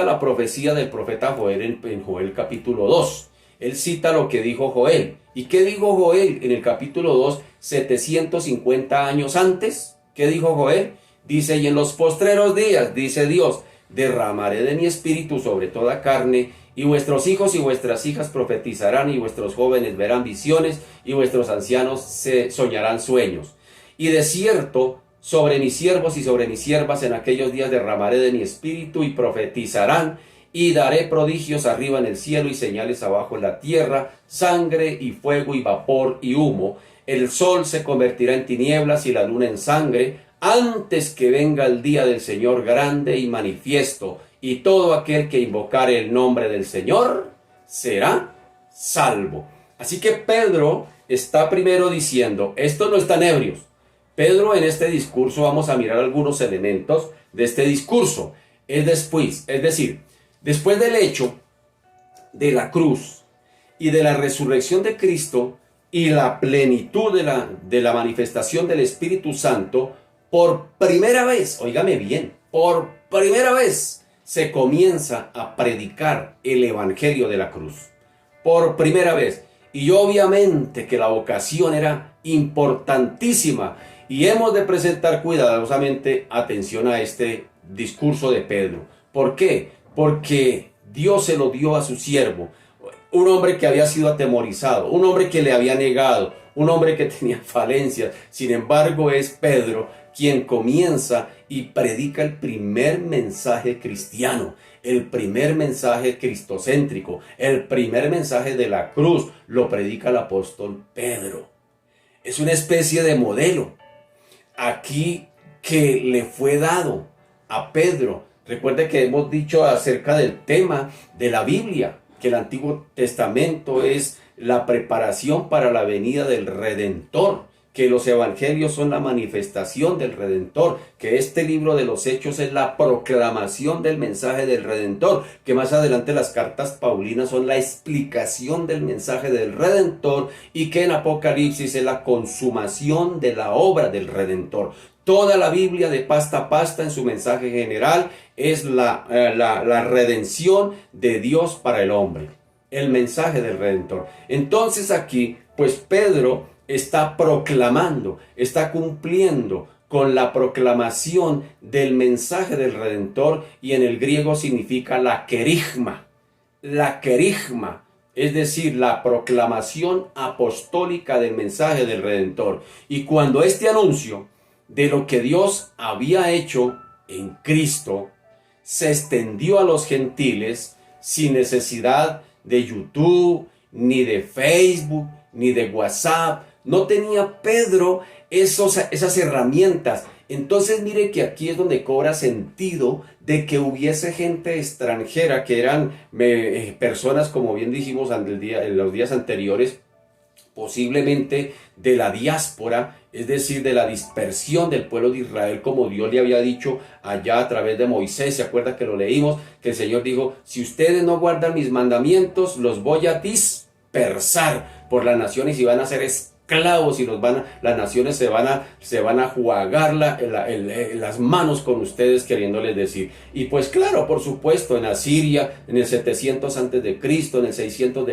la profecía del profeta Joel en Joel capítulo 2. Él cita lo que dijo Joel. ¿Y qué dijo Joel en el capítulo 2, 750 años antes? ¿Qué dijo Joel? Dice, y en los postreros días, dice Dios, derramaré de mi espíritu sobre toda carne, y vuestros hijos y vuestras hijas profetizarán, y vuestros jóvenes verán visiones, y vuestros ancianos soñarán sueños. Y de cierto, sobre mis siervos y sobre mis siervas en aquellos días derramaré de mi espíritu, y profetizarán, y daré prodigios arriba en el cielo y señales abajo en la tierra, sangre y fuego y vapor y humo. El sol se convertirá en tinieblas y la luna en sangre, antes que venga el día del Señor grande y manifiesto, y todo aquel que invocare el nombre del Señor será salvo. Así que Pedro está primero diciendo, estos no están ebrios. Pedro en este discurso, vamos a mirar algunos elementos de este discurso. Es decir, después del hecho de la cruz y de la resurrección de Cristo y la plenitud de la manifestación del Espíritu Santo, por primera vez, óigame bien, por primera vez se comienza a predicar el Evangelio de la cruz. Por primera vez. Y obviamente que la vocación era importantísima. Y hemos de presentar cuidadosamente atención a este discurso de Pedro. ¿Por qué? Porque Dios se lo dio a su siervo. Un hombre que había sido atemorizado, un hombre que le había negado, un hombre que tenía falencias. Sin embargo, es Pedro quien comienza y predica el primer mensaje cristiano, el primer mensaje cristocéntrico, el primer mensaje de la cruz, lo predica el apóstol Pedro. Es una especie de modelo aquí que le fue dado a Pedro. Recuerde que hemos dicho acerca del tema de la Biblia, que el Antiguo Testamento es la preparación para la venida del Redentor, que los evangelios son la manifestación del Redentor, que este libro de los Hechos es la proclamación del mensaje del Redentor, que más adelante las cartas paulinas son la explicación del mensaje del Redentor, y que en Apocalipsis es la consumación de la obra del Redentor. Toda la Biblia de pasta a pasta en su mensaje general es la redención de Dios para el hombre, el mensaje del Redentor. Entonces aquí, pues Pedro está proclamando, está cumpliendo con la proclamación del mensaje del Redentor, y en el griego significa la querigma, es decir, la proclamación apostólica del mensaje del Redentor. Y cuando este anuncio de lo que Dios había hecho en Cristo se extendió a los gentiles sin necesidad de YouTube, ni de Facebook, ni de WhatsApp, no tenía Pedro esas herramientas. Entonces mire que aquí es donde cobra sentido de que hubiese gente extranjera, que eran personas, como bien dijimos en los días anteriores, posiblemente de la diáspora, es decir, de la dispersión del pueblo de Israel, como Dios le había dicho allá a través de Moisés. ¿Se acuerda que lo leímos? Que el Señor dijo, si ustedes no guardan mis mandamientos, los voy a dispersar por las naciones y van a ser esclavos y las naciones se van a jugar las manos con ustedes, queriéndoles decir. Y pues claro, por supuesto, en Asiria, en el 700 antes de Cristo, en el 600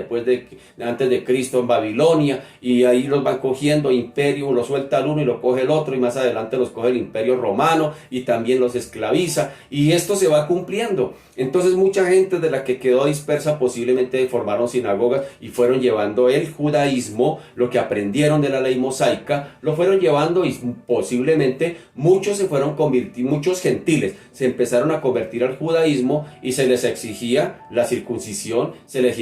antes de Cristo en Babilonia, y ahí los van cogiendo, imperio, lo suelta el uno y lo coge el otro, y más adelante los coge el imperio romano y también los esclaviza, y esto se va cumpliendo. Entonces mucha gente de la que quedó dispersa posiblemente formaron sinagogas y fueron llevando el judaísmo, lo que aprendieron de la ley mosaica, lo fueron llevando, y posiblemente muchos se fueron convirtiendo, muchos gentiles se empezaron a convertir al judaísmo, y se les exigía la circuncisión, se les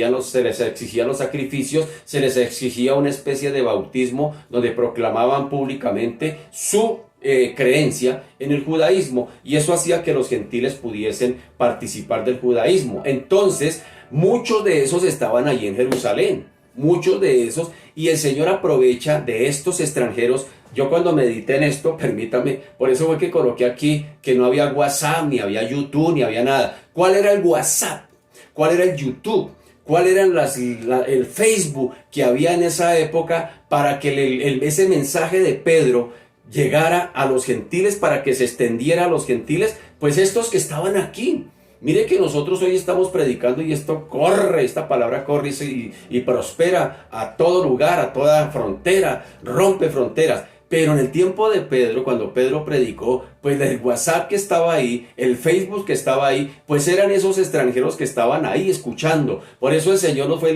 exigían los sacrificios, se les exigía una especie de bautismo donde proclamaban públicamente su creencia en el judaísmo, y eso hacía que los gentiles pudiesen participar del judaísmo. Entonces muchos de esos estaban allí en Jerusalén, muchos de esos, y el Señor aprovecha de estos extranjeros. Yo cuando medité en esto, permítame, por eso fue que coloqué aquí que no había WhatsApp, ni había YouTube, ni había nada. ¿Cuál era el WhatsApp? ¿Cuál era el YouTube? ¿Cuál era el Facebook que había en esa época para que ese mensaje de Pedro llegara a los gentiles, para que se extendiera a los gentiles? Pues estos que estaban aquí. Mire que nosotros hoy estamos predicando y esto corre, esta palabra corre y prospera a todo lugar, a toda frontera, rompe fronteras. Pero en el tiempo de Pedro, cuando Pedro predicó, pues el WhatsApp que estaba ahí, el Facebook que estaba ahí, pues eran esos extranjeros que estaban ahí escuchando. Por eso el Señor los fue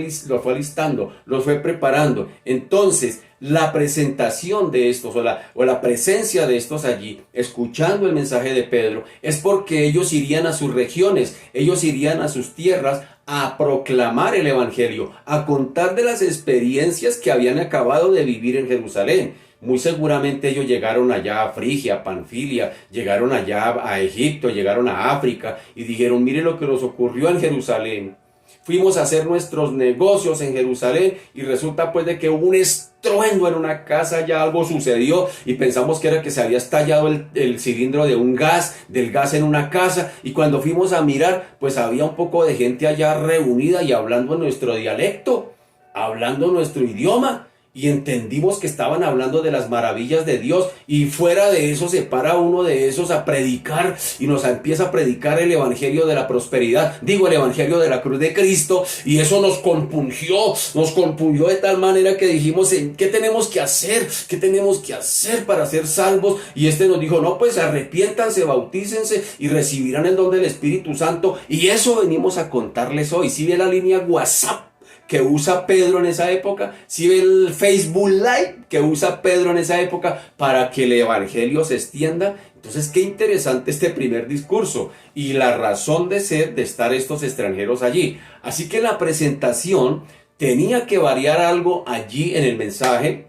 alistando, los fue preparando. Entonces, la presentación de estos o la presencia de estos allí, escuchando el mensaje de Pedro, es porque ellos irían a sus regiones, ellos irían a sus tierras a proclamar el evangelio, a contar de las experiencias que habían acabado de vivir en Jerusalén. Muy seguramente ellos llegaron allá a Frigia, a Panfilia, llegaron allá a Egipto, llegaron a África y dijeron: mire lo que nos ocurrió en Jerusalén. Fuimos a hacer nuestros negocios en Jerusalén y resulta pues de que hubo un estruendo en una casa, ya algo sucedió y pensamos que era que se había estallado el cilindro del gas en una casa, y cuando fuimos a mirar pues había un poco de gente allá reunida y hablando en nuestro dialecto, hablando nuestro idioma. Y entendimos que estaban hablando de las maravillas de Dios, y fuera de eso se para uno de esos a predicar y nos empieza a predicar el evangelio de la prosperidad, el evangelio de la cruz de Cristo, y eso nos compungió de tal manera que dijimos: ¿qué tenemos que hacer? ¿Qué tenemos que hacer para ser salvos? Y este nos dijo: no, pues arrepiéntanse, bautícense y recibirán el don del Espíritu Santo. Y eso venimos a contarles hoy. Si ve la línea WhatsApp que usa Pedro en esa época, si ve el Facebook Live que usa Pedro en esa época para que el evangelio se extienda. Entonces, qué interesante este primer discurso y la razón de ser de estar estos extranjeros allí. Así que la presentación tenía que variar algo allí en el mensaje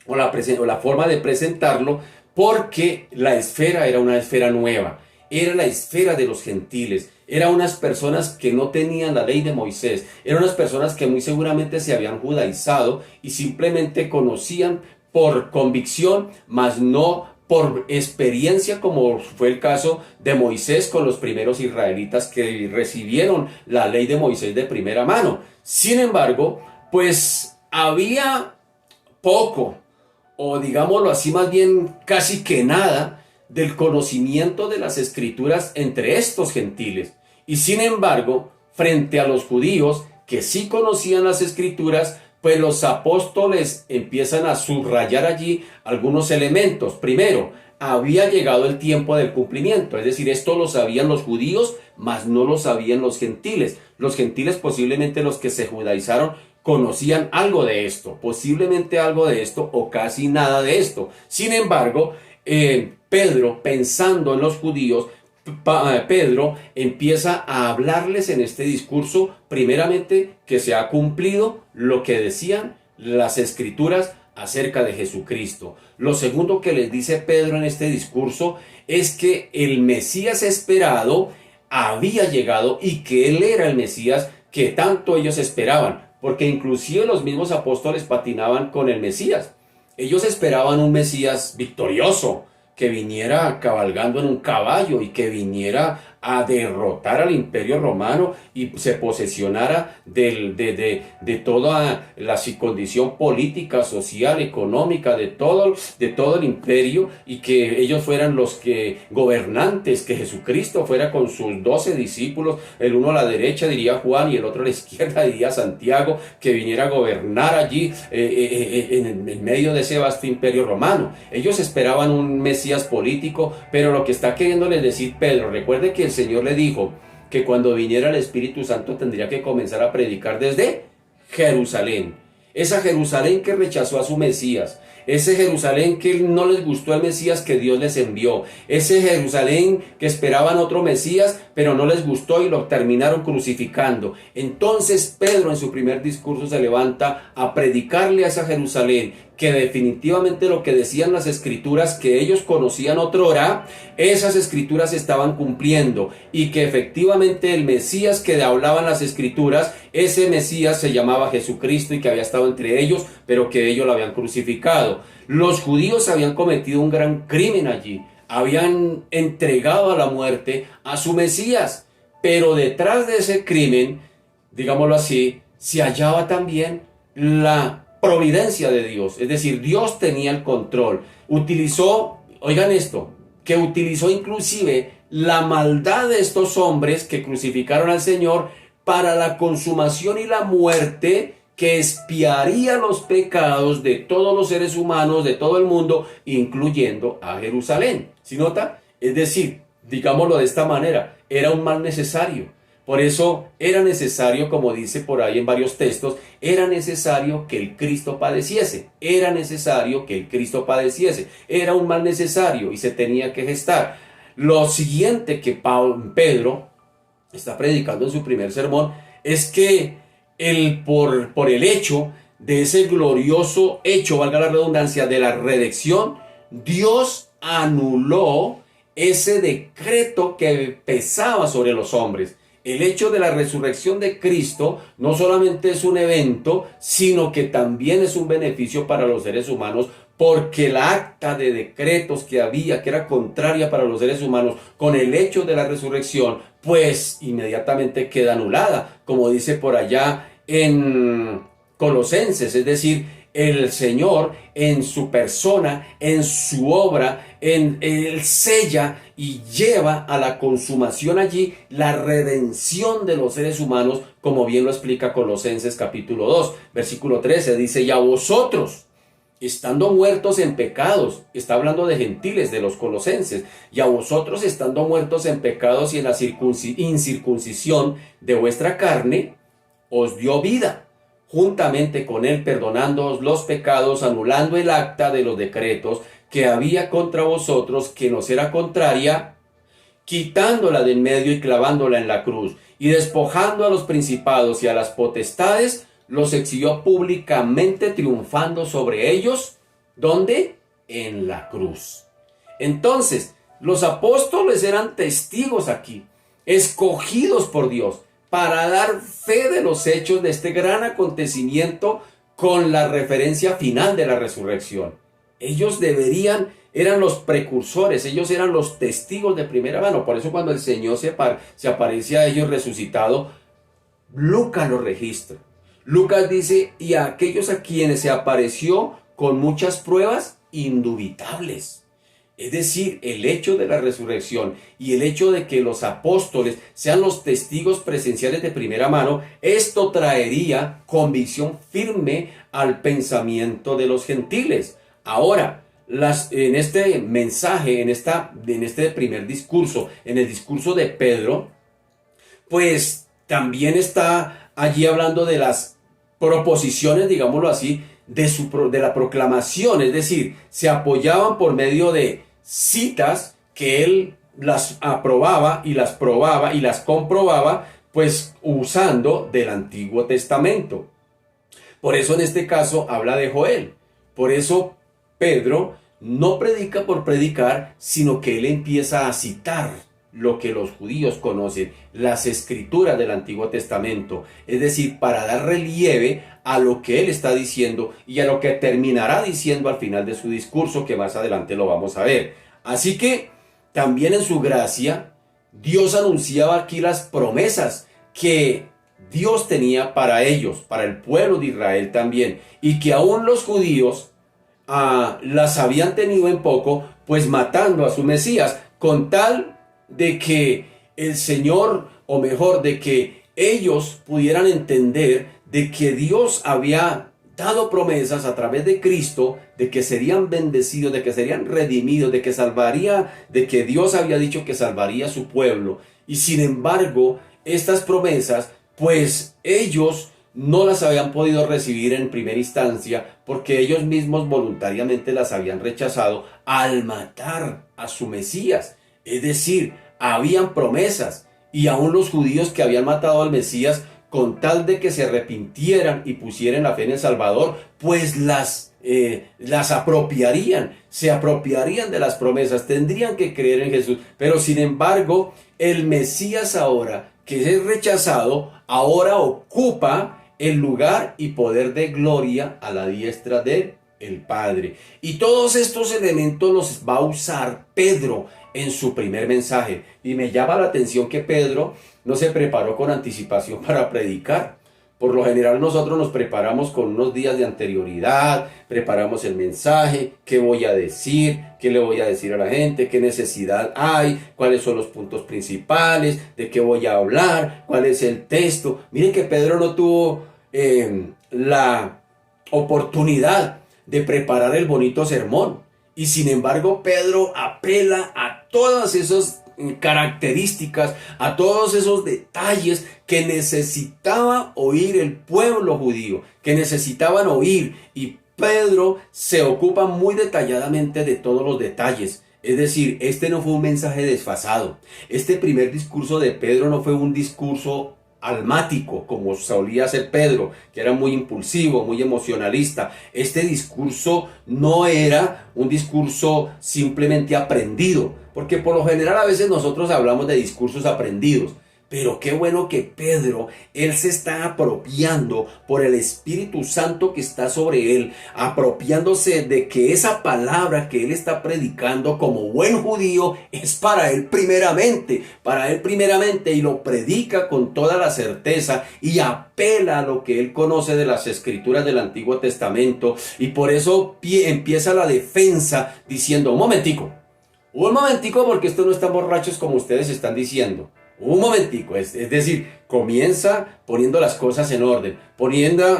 o la forma de presentarlo, porque la esfera era una esfera nueva, era la esfera de los gentiles. Eran unas personas que no tenían la ley de Moisés, eran unas personas que muy seguramente se habían judaizado y simplemente conocían por convicción, mas no por experiencia, como fue el caso de Moisés con los primeros israelitas que recibieron la ley de Moisés de primera mano. Sin embargo, pues había poco, o digámoslo así, más bien casi que nada, del conocimiento de las escrituras entre estos gentiles. Y sin embargo, frente a los judíos que sí conocían las escrituras, pues los apóstoles empiezan a subrayar allí algunos elementos. Primero, había llegado el tiempo del cumplimiento, es decir, esto lo sabían los judíos, mas no lo sabían los gentiles. Los gentiles, posiblemente los que se judaizaron, conocían algo de esto, posiblemente algo de esto o casi nada de esto. Sin embargo, Pedro, pensando en los judíos, Pedro empieza a hablarles en este discurso, primeramente, que se ha cumplido lo que decían las escrituras acerca de Jesucristo. Lo segundo que les dice Pedro en este discurso es que el Mesías esperado había llegado y que él era el Mesías que tanto ellos esperaban, porque inclusive los mismos apóstoles patinaban con el Mesías. Ellos esperaban un Mesías victorioso, que viniera cabalgando en un caballo y que viniera a derrotar al Imperio Romano y se posesionara de toda la condición política, social, económica, de todo el imperio, y que ellos fueran los que gobernantes, que Jesucristo fuera con sus 12 discípulos, el uno a la derecha diría Juan y el otro a la izquierda diría Santiago, que viniera a gobernar allí en medio de ese vasto imperio romano. Ellos esperaban un Mesías político, pero lo que está queriéndole decir Pedro, recuerde que el Señor le dijo que cuando viniera el Espíritu Santo tendría que comenzar a predicar desde Jerusalén. Esa Jerusalén que rechazó a su Mesías, ese Jerusalén que no les gustó el Mesías que Dios les envió, ese Jerusalén que esperaban otro Mesías pero no les gustó y lo terminaron crucificando. Entonces Pedro en su primer discurso se levanta a predicarle a esa Jerusalén que definitivamente lo que decían las escrituras que ellos conocían otrora, esas escrituras se estaban cumpliendo, y que efectivamente el Mesías que hablaban las escrituras, ese Mesías se llamaba Jesucristo y que había estado entre ellos, pero que ellos lo habían crucificado. Los judíos habían cometido un gran crimen allí, habían entregado a la muerte a su Mesías, pero detrás de ese crimen, digámoslo así, se hallaba también la providencia de Dios, es decir, Dios tenía el control. Utilizó, oigan esto, que utilizó inclusive la maldad de estos hombres que crucificaron al Señor para la consumación y la muerte que expiaría los pecados de todos los seres humanos, de todo el mundo, incluyendo a Jerusalén. ¿Sí nota? Es decir, digámoslo de esta manera, era un mal necesario. Por eso era necesario, como dice por ahí en varios textos, era necesario que el Cristo padeciese. Era necesario que el Cristo padeciese. Era un mal necesario y se tenía que gestar. Lo siguiente que Pedro está predicando en su primer sermón es que por el hecho de ese glorioso hecho, valga la redundancia, de la redención, Dios anuló ese decreto que pesaba sobre los hombres. El hecho de la resurrección de Cristo no solamente es un evento, sino que también es un beneficio para los seres humanos, porque la acta de decretos que había, que era contraria para los seres humanos, con el hecho de la resurrección, pues inmediatamente queda anulada, como dice por allá en Colosenses, es decir, el Señor en su persona, en su obra, Él sella y lleva a la consumación allí la redención de los seres humanos, como bien lo explica Colosenses capítulo 2, versículo 13, dice: y a vosotros, estando muertos en pecados, está hablando de gentiles, de los colosenses, y a vosotros estando muertos en pecados y en la incircuncisión de vuestra carne, os dio vida, juntamente con él perdonándoos los pecados, anulando el acta de los decretos que había contra vosotros, que nos era contraria, quitándola de en medio y clavándola en la cruz, y despojando a los principados y a las potestades, los exhibió públicamente, triunfando sobre ellos. ¿Dónde? En la cruz. Entonces, los apóstoles eran testigos aquí, escogidos por Dios, para dar fe de los hechos de este gran acontecimiento con la referencia final de la resurrección. Ellos eran los precursores, ellos eran los testigos de primera mano. Por eso cuando el Señor se aparece a ellos resucitado, Lucas lo registra. Lucas dice: y a aquellos a quienes se apareció con muchas pruebas indubitables. Es decir, el hecho de la resurrección y el hecho de que los apóstoles sean los testigos presenciales de primera mano, esto traería convicción firme al pensamiento de los gentiles. Ahora, en este mensaje, en este primer discurso, en el discurso de Pedro, pues también está allí hablando de las proposiciones, digámoslo así, de la proclamación, es decir, se apoyaban por medio de citas que él las aprobaba y las probaba y las comprobaba, pues usando del Antiguo Testamento. Por eso en este caso habla de Joel. Por eso Pedro no predica por predicar, sino que él empieza a citar lo que los judíos conocen, las escrituras del Antiguo Testamento, es decir, para dar relieve a lo que él está diciendo y a lo que terminará diciendo al final de su discurso, que más adelante lo vamos a ver. Así que también en su gracia Dios anunciaba aquí las promesas que Dios tenía para ellos, para el pueblo de Israel también, y que aún los judíos las habían tenido en poco, pues matando a su Mesías, con tal de que el Señor, o mejor, de que ellos pudieran entender de que Dios había dado promesas a través de Cristo, de que serían bendecidos, de que serían redimidos, de que salvaría, de que Dios había dicho que salvaría a su pueblo. Y sin embargo, estas promesas, pues ellos no las habían podido recibir en primera instancia porque ellos mismos voluntariamente las habían rechazado al matar a su Mesías. Es decir, habían promesas y aún los judíos que habían matado al Mesías, con tal de que se arrepintieran y pusieran la fe en el Salvador, pues las apropiarían, se apropiarían de las promesas, tendrían que creer en Jesús. Pero sin embargo, el Mesías ahora, que es rechazado, ahora ocupa el lugar y poder de gloria a la diestra de el Padre. Y todos estos elementos los va a usar Pedro en su primer mensaje. Y me llama la atención que Pedro no se preparó con anticipación para predicar. Por lo general nosotros nos preparamos con unos días de anterioridad, preparamos el mensaje, qué voy a decir, qué le voy a decir a la gente, qué necesidad hay, cuáles son los puntos principales, de qué voy a hablar, cuál es el texto. Miren que Pedro no tuvo la oportunidad de preparar el bonito sermón. Y sin embargo, Pedro apela a todas esas características, a todos esos detalles que necesitaba oír el pueblo judío, que necesitaban oír. Y Pedro se ocupa muy detalladamente de todos los detalles. Es decir, este no fue un mensaje desfasado. Este primer discurso de Pedro no fue un discurso almático, como solía ser Pedro, que era muy impulsivo, muy emocionalista. Este discurso no era un discurso simplemente aprendido, porque por lo general a veces nosotros hablamos de discursos aprendidos. Pero qué bueno que Pedro, él se está apropiando por el Espíritu Santo que está sobre él, apropiándose de que esa palabra que él está predicando como buen judío es para él primeramente, y lo predica con toda la certeza y apela a lo que él conoce de las escrituras del Antiguo Testamento. Y por eso empieza la defensa diciendo, un momentico, porque estos no están borrachos como ustedes están diciendo. Un momentico, es decir, comienza poniendo las cosas en orden,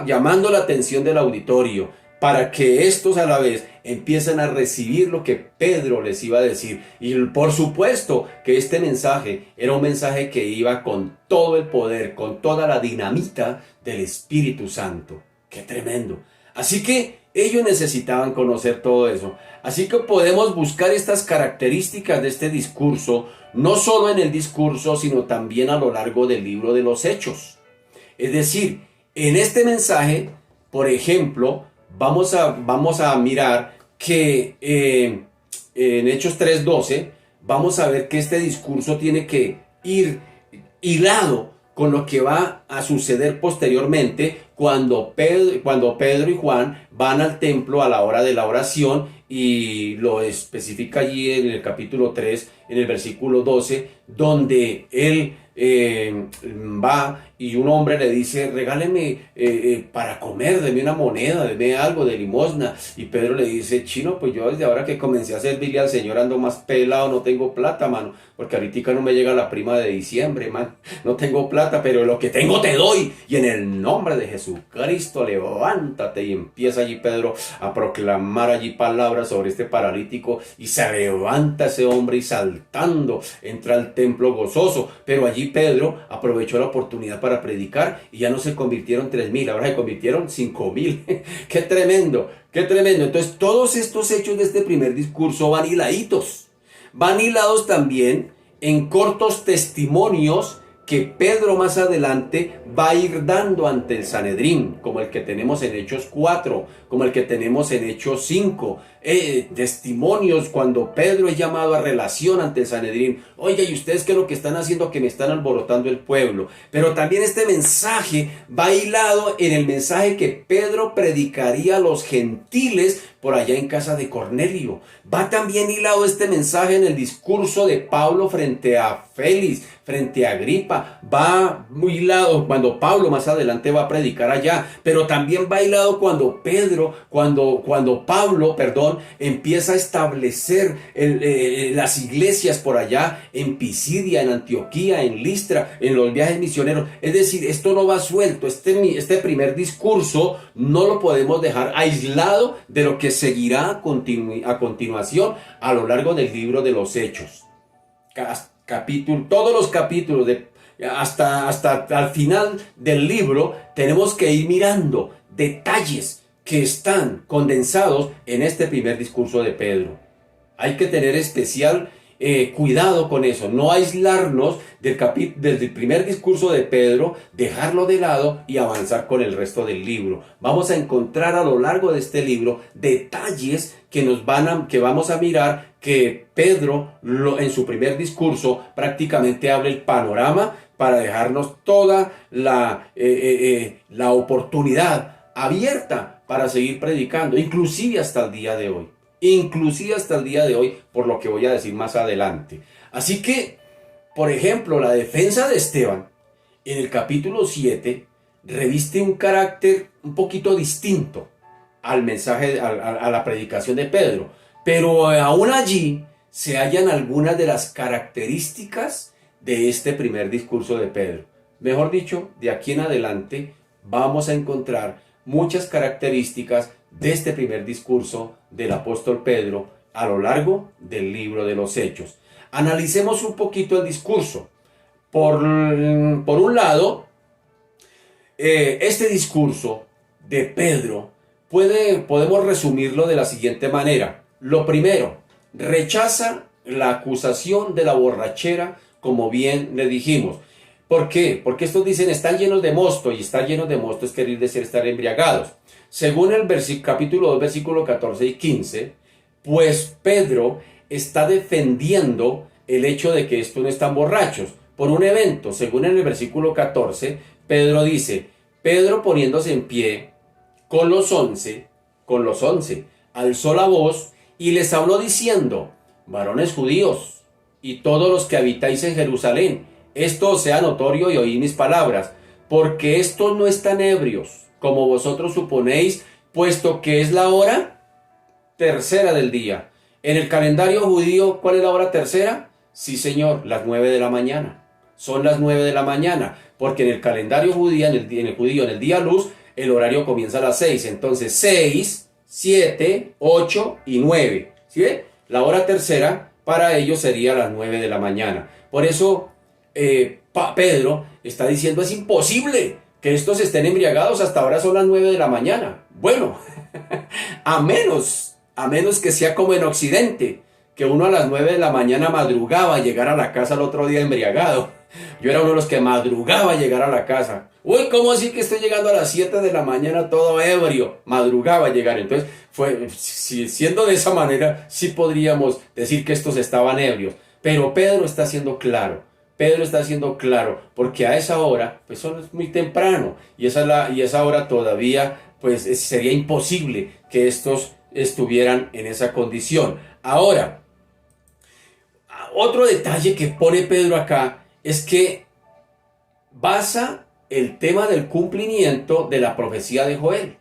llamando la atención del auditorio, para que estos a la vez empiecen a recibir lo que Pedro les iba a decir. Y por supuesto que este mensaje era un mensaje que iba con todo el poder, con toda la dinamita del Espíritu Santo. ¡Qué tremendo! Así que ellos necesitaban conocer todo eso. Así que podemos buscar estas características de este discurso, no solo en el discurso, sino también a lo largo del libro de los Hechos. Es decir, en este mensaje, por ejemplo, vamos a mirar que en Hechos 3:12, vamos a ver que este discurso tiene que ir hilado con lo que va a suceder posteriormente cuando Pedro y Juan van al templo a la hora de la oración, y lo especifica allí en el capítulo 3, en el versículo 12, donde él va y un hombre le dice, regáleme para comer, deme una moneda, deme algo de limosna. Y Pedro le dice, chino, pues yo desde ahora que comencé a servirle al Señor ando más pelado, no tengo plata, mano, porque ahorita no me llega la prima de diciembre, man, no tengo plata, pero lo que tengo te doy, y en el nombre de Jesucristo levántate. Y empieza allí Pedro a proclamar allí palabras sobre este paralítico, y se levanta ese hombre y saltando entra al templo gozoso. Pero allí Pedro aprovechó la oportunidad para predicar, y ya no se convirtieron 3,000, ahora se convirtieron 5,000. ¡Qué tremendo! ¡Qué tremendo! Entonces todos estos hechos de este primer discurso van hilados también en cortos testimonios que Pedro más adelante va a ir dando ante el Sanedrín, como el que tenemos en Hechos 4, como el que tenemos en Hechos 5, testimonios cuando Pedro es llamado a relación ante el Sanedrín. Oiga, ¿y ustedes qué es lo que están haciendo? Que me están alborotando el pueblo. Pero también este mensaje va hilado en el mensaje que Pedro predicaría a los gentiles por allá en casa de Cornelio. Va también hilado este mensaje en el discurso de Pablo frente a Félix, frente a Agripa. Va muy hilado cuando Pablo más adelante va a predicar allá. Pero también va hilado cuando Pablo, empieza a establecer las iglesias por allá en Pisidia, en Antioquía, en Listra, en los viajes misioneros. Es decir, esto no va suelto. Este primer discurso no lo podemos dejar aislado de lo que seguirá a continuación a lo largo del libro de los Hechos. Todos los capítulos hasta al final del libro tenemos que ir mirando detalles que están condensados en este primer discurso de Pedro. Hay que tener especial cuidado con eso, no aislarnos del primer discurso de Pedro, dejarlo de lado y avanzar con el resto del libro. Vamos a encontrar a lo largo de este libro detalles que vamos a mirar que Pedro en su primer discurso prácticamente abre el panorama para dejarnos toda la oportunidad abierta para seguir predicando, inclusive hasta el día de hoy. Por lo que voy a decir más adelante. Así que, por ejemplo, la defensa de Esteban en el capítulo 7 reviste un carácter un poquito distinto al mensaje, a la predicación de Pedro. Pero aún allí se hallan algunas de las características de este primer discurso de Pedro. Mejor dicho, de aquí en adelante vamos a encontrar muchas características de este primer discurso del apóstol Pedro a lo largo del libro de los Hechos. Analicemos un poquito el discurso. Por un lado, este discurso de Pedro podemos resumirlo de la siguiente manera. Lo primero, rechaza la acusación de la borrachera, como bien le dijimos. ¿Por qué? Porque estos dicen están llenos de mosto, y estar llenos de mosto es querer decir estar embriagados. Según el capítulo 2, versículos 14 y 15, pues Pedro está defendiendo el hecho de que estos no están borrachos por un evento. Según en el versículo 14, Pedro dice, Pedro poniéndose en pie con los once, alzó la voz y les habló diciendo, varones judíos y todos los que habitáis en Jerusalén, esto os sea notorio y oíd mis palabras, porque estos no están ebrios, como vosotros suponéis, puesto que es la hora tercera del día. En el calendario judío, ¿cuál es la hora tercera? Sí, señor, las 9 de la mañana. Son las 9 de la mañana, porque en el calendario judío, en el día luz, el horario comienza a las 6. Entonces, 6, 7, 8 y 9. ¿Sí ve? La hora tercera para ellos sería las 9 de la mañana. Por eso, Pedro está diciendo, es imposible que estos estén embriagados, hasta ahora son las 9 de la mañana. Bueno, a menos que sea como en Occidente, que uno a las 9 de la mañana madrugaba a llegar a la casa el otro día embriagado. Yo era uno de los que madrugaba a llegar a la casa. Uy, ¿cómo así que estoy llegando a las 7 de la mañana todo ebrio? Madrugaba a llegar. Entonces, siendo de esa manera, sí podríamos decir que estos estaban ebrios. Pero Pedro está siendo claro. Porque a esa hora, pues es muy temprano. Y esa hora todavía, pues sería imposible que estos estuvieran en esa condición. Ahora, otro detalle que pone Pedro acá es que basa el tema del cumplimiento de la profecía de Joel.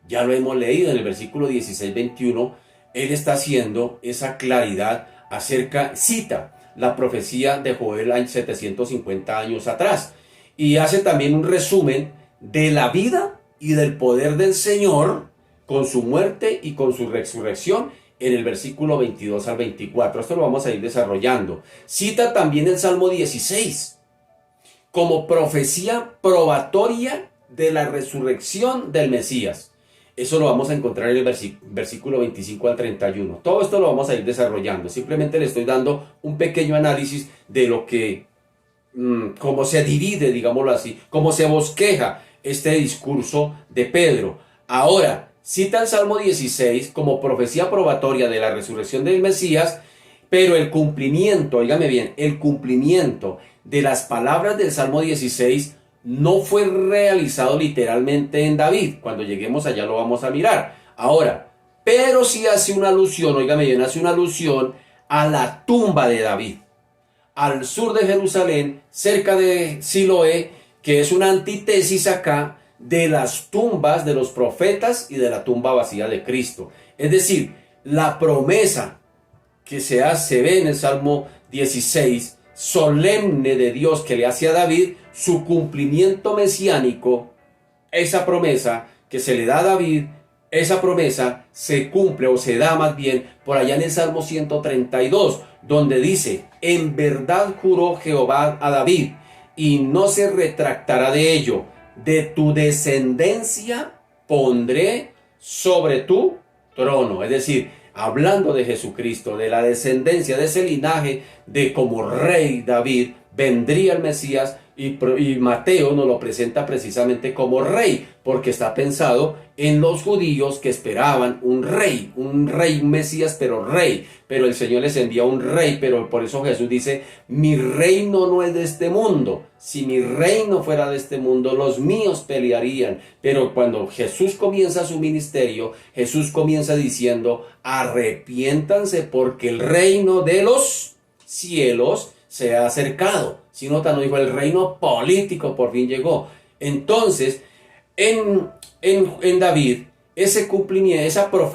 Ya lo hemos leído en el versículo 16-21. Él está haciendo esa claridad cita la profecía de Joel hay 750 años atrás. Y hace también un resumen de la vida y del poder del Señor con su muerte y con su resurrección en el versículo 22 al 24. Esto lo vamos a ir desarrollando. Cita también el Salmo 16 como profecía probatoria de la resurrección del Mesías. Eso lo vamos a encontrar en el versículo 25 al 31. Todo esto lo vamos a ir desarrollando. Simplemente le estoy dando un pequeño análisis de lo que, cómo se divide, digámoslo así, cómo se bosqueja este discurso de Pedro. Ahora, cita el Salmo 16 como profecía probatoria de la resurrección del Mesías, pero el cumplimiento, óigame bien, el cumplimiento de las palabras del Salmo 16 no fue realizado literalmente en David. Cuando lleguemos allá lo vamos a mirar. Ahora, pero sí hace una alusión, óigame bien, hace una alusión a la tumba de David, al sur de Jerusalén, cerca de Siloé, que es una antítesis acá de las tumbas de los profetas y de la tumba vacía de Cristo. Es decir, la promesa que se ve en el Salmo 16, solemne de Dios que le hace a David, su cumplimiento mesiánico, esa promesa que se le da a David, esa promesa se cumple o se da más bien por allá en el Salmo 132, donde dice, en verdad juró Jehová a David, y no se retractará de ello, de tu descendencia pondré sobre tu trono. Es decir, hablando de Jesucristo, de la descendencia, de ese linaje, de como rey David, vendría el Mesías, y Mateo nos lo presenta precisamente como rey, porque está pensado en los judíos que esperaban un rey, un Mesías, pero rey. Pero el Señor les envía un rey, pero por eso Jesús dice, mi reino no es de este mundo. Si mi reino fuera de este mundo, los míos pelearían. Pero cuando Jesús comienza su ministerio, Jesús comienza diciendo, arrepiéntanse porque el reino de los cielos se ha acercado. Si nota, no dijo el reino político por fin llegó. Entonces, en David, ese cumplimiento,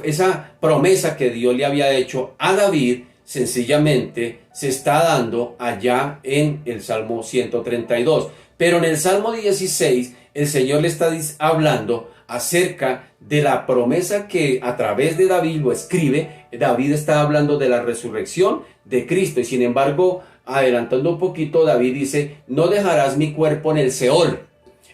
esa promesa que Dios le había hecho a David, sencillamente se está dando allá en el Salmo 132. Pero en el Salmo 16, el Señor le está hablando acerca de la promesa que a través de David lo escribe. David está hablando de la resurrección de Cristo, y sin embargo, adelantando un poquito, David dice, no dejarás mi cuerpo en el Seol.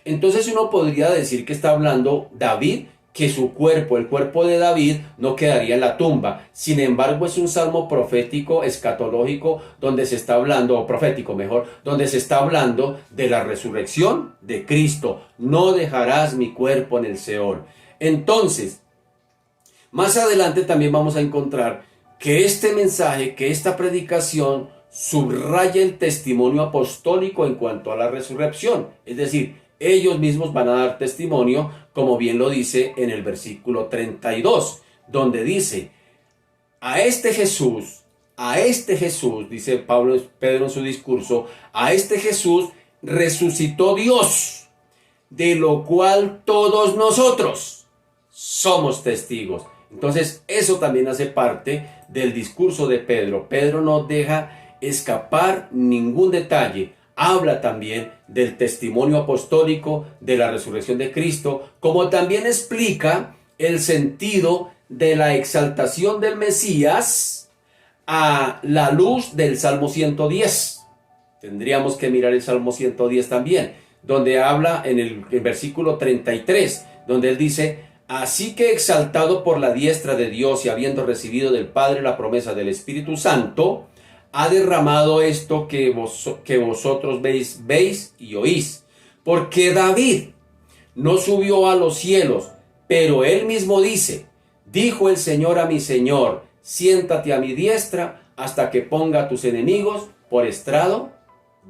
Entonces uno podría decir que está hablando David, que su cuerpo, el cuerpo de David, no quedaría en la tumba. Sin embargo, es un salmo profético, escatológico, donde se está hablando, o profético mejor, donde se está hablando de la resurrección de Cristo. No dejarás mi cuerpo en el Seol. Entonces, más adelante también vamos a encontrar que este mensaje, que esta predicación, subraya el testimonio apostólico en cuanto a la resurrección. Es decir, ellos mismos van a dar testimonio, como bien lo dice en el versículo 32, donde dice, a este Jesús, dice Pedro en su discurso, a este Jesús resucitó Dios, de lo cual todos nosotros somos testigos. Entonces, eso también hace parte del discurso de Pedro. Pedro no deja escapar ningún detalle. Habla también del testimonio apostólico de la resurrección de Cristo, como también explica el sentido de la exaltación del Mesías a la luz del Salmo 110. Tendríamos que mirar el Salmo 110 también, donde habla en el versículo 33, donde él dice, así que exaltado por la diestra de Dios y habiendo recibido del Padre la promesa del Espíritu Santo, ha derramado esto que vosotros veis y oís. Porque David no subió a los cielos, pero él mismo dice, dijo el Señor a mi Señor, siéntate a mi diestra hasta que ponga a tus enemigos por estrado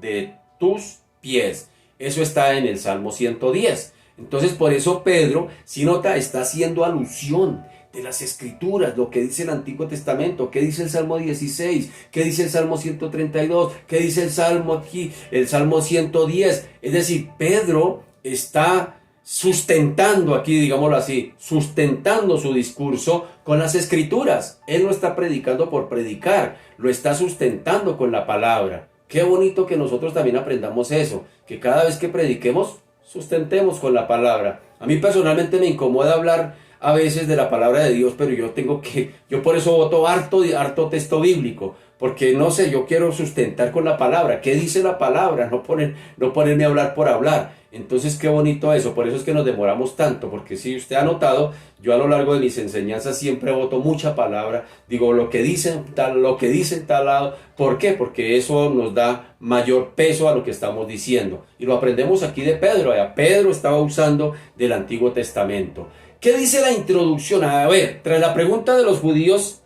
de tus pies. Eso está en el Salmo 110. Entonces, por eso Pedro, si nota, está haciendo alusión de las Escrituras, lo que dice el Antiguo Testamento, qué dice el Salmo 16, qué dice el Salmo 132, qué dice el Salmo aquí, el Salmo 110. Es decir, Pedro está sustentando aquí, digámoslo así, sustentando su discurso con las Escrituras. Él no está predicando por predicar, lo está sustentando con la palabra. Qué bonito que nosotros también aprendamos eso, que cada vez que prediquemos, sustentemos con la palabra. A mí personalmente me incomoda hablar a veces de la palabra de Dios, pero yo por eso voto harto texto bíblico, porque no sé, yo quiero sustentar con la palabra. ¿Qué dice la palabra? No ponerme a hablar por hablar. Entonces, qué bonito eso. Por eso es que nos demoramos tanto, porque si usted ha notado, yo a lo largo de mis enseñanzas siempre voto mucha palabra. Digo lo que dicen tal lado. ¿Por qué? Porque eso nos da mayor peso a lo que estamos diciendo. Y lo aprendemos aquí de Pedro. Pedro estaba usando del Antiguo Testamento. ¿qué dice la introducción? A ver, tras la pregunta de los judíos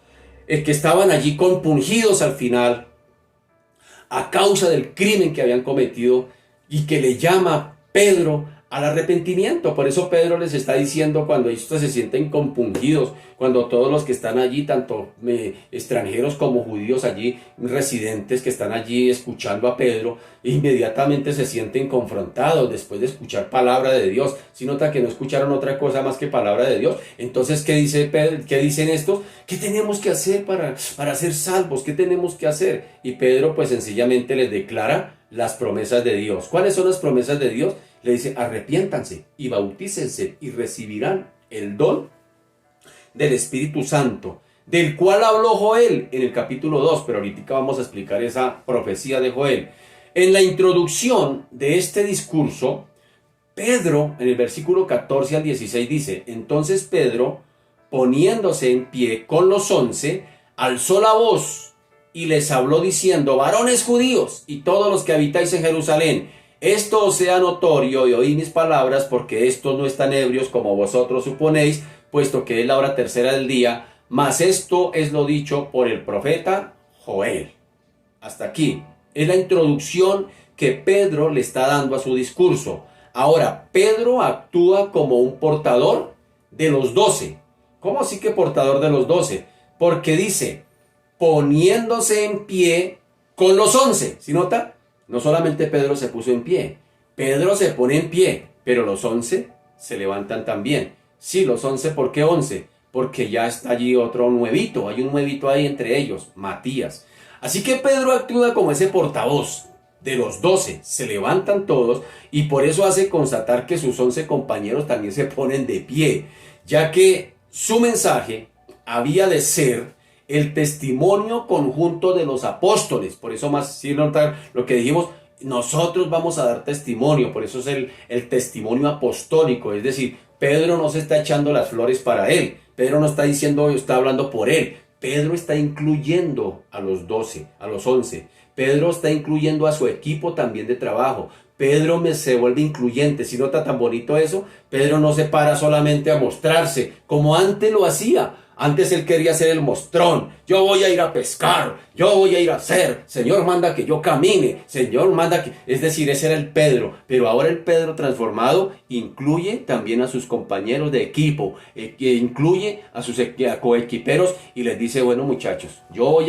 que estaban allí compungidos al final, a causa del crimen que habían cometido y que le llama Pedro al arrepentimiento. Por eso Pedro les está diciendo cuando estos se sienten compungidos, cuando todos los que están allí, tanto extranjeros como judíos allí, residentes que están allí escuchando a Pedro, inmediatamente se sienten confrontados después de escuchar palabra de Dios. Si nota que no escucharon otra cosa más que palabra de Dios. Entonces, ¿qué dice Pedro? ¿Qué dicen estos? ¿Qué tenemos que hacer para ser salvos? ¿Qué tenemos que hacer? Y Pedro pues sencillamente les declara las promesas de Dios. ¿Cuáles son las promesas de Dios? Le dice, arrepiéntanse y bautícense y recibirán el don del Espíritu Santo, del cual habló Joel en el capítulo 2, pero ahorita vamos a explicar esa profecía de Joel. En la introducción de este discurso, Pedro, en el versículo 14 al 16 dice, entonces Pedro, poniéndose en pie con los 11, alzó la voz y les habló diciendo, varones judíos y todos los que habitáis en Jerusalén, esto os sea notorio y oí mis palabras, porque estos no están ebrios como vosotros suponéis, puesto que es la hora tercera del día, mas esto es lo dicho por el profeta Joel. Hasta aquí es la introducción que Pedro le está dando a su discurso. Ahora, Pedro actúa como un portador de los 12. ¿Cómo así que portador de los 12? Porque dice, poniéndose en pie con los 11. ¿Sí nota? No solamente Pedro se puso en pie, Pedro se pone en pie, pero los 11 se levantan también. Sí, los 11, ¿por qué 11? Porque ya está allí otro nuevito, hay un nuevito ahí entre ellos, Matías. Así que Pedro actúa como ese portavoz de los 12, se levantan todos y por eso hace constatar que sus 11 compañeros también se ponen de pie, ya que su mensaje había de ser el testimonio conjunto de los apóstoles. Por eso más, si notar lo que dijimos, nosotros vamos a dar testimonio, por eso es el testimonio apostólico, es decir, Pedro no se está echando las flores para él, Pedro no está diciendo, está hablando por él, Pedro está incluyendo a los 12, a los 11, Pedro está incluyendo a su equipo también de trabajo, Pedro se vuelve incluyente. Si nota tan bonito eso, Pedro no se para solamente a mostrarse como antes lo hacía. Antes él quería ser el mostrón. Yo voy a ir a pescar. Yo voy a ir a hacer. Señor manda que yo camine. Señor manda que... Es decir, ese era el Pedro. Pero ahora el Pedro transformado incluye también a sus compañeros de equipo. Que incluye a sus coequiperos y les dice, bueno muchachos, yo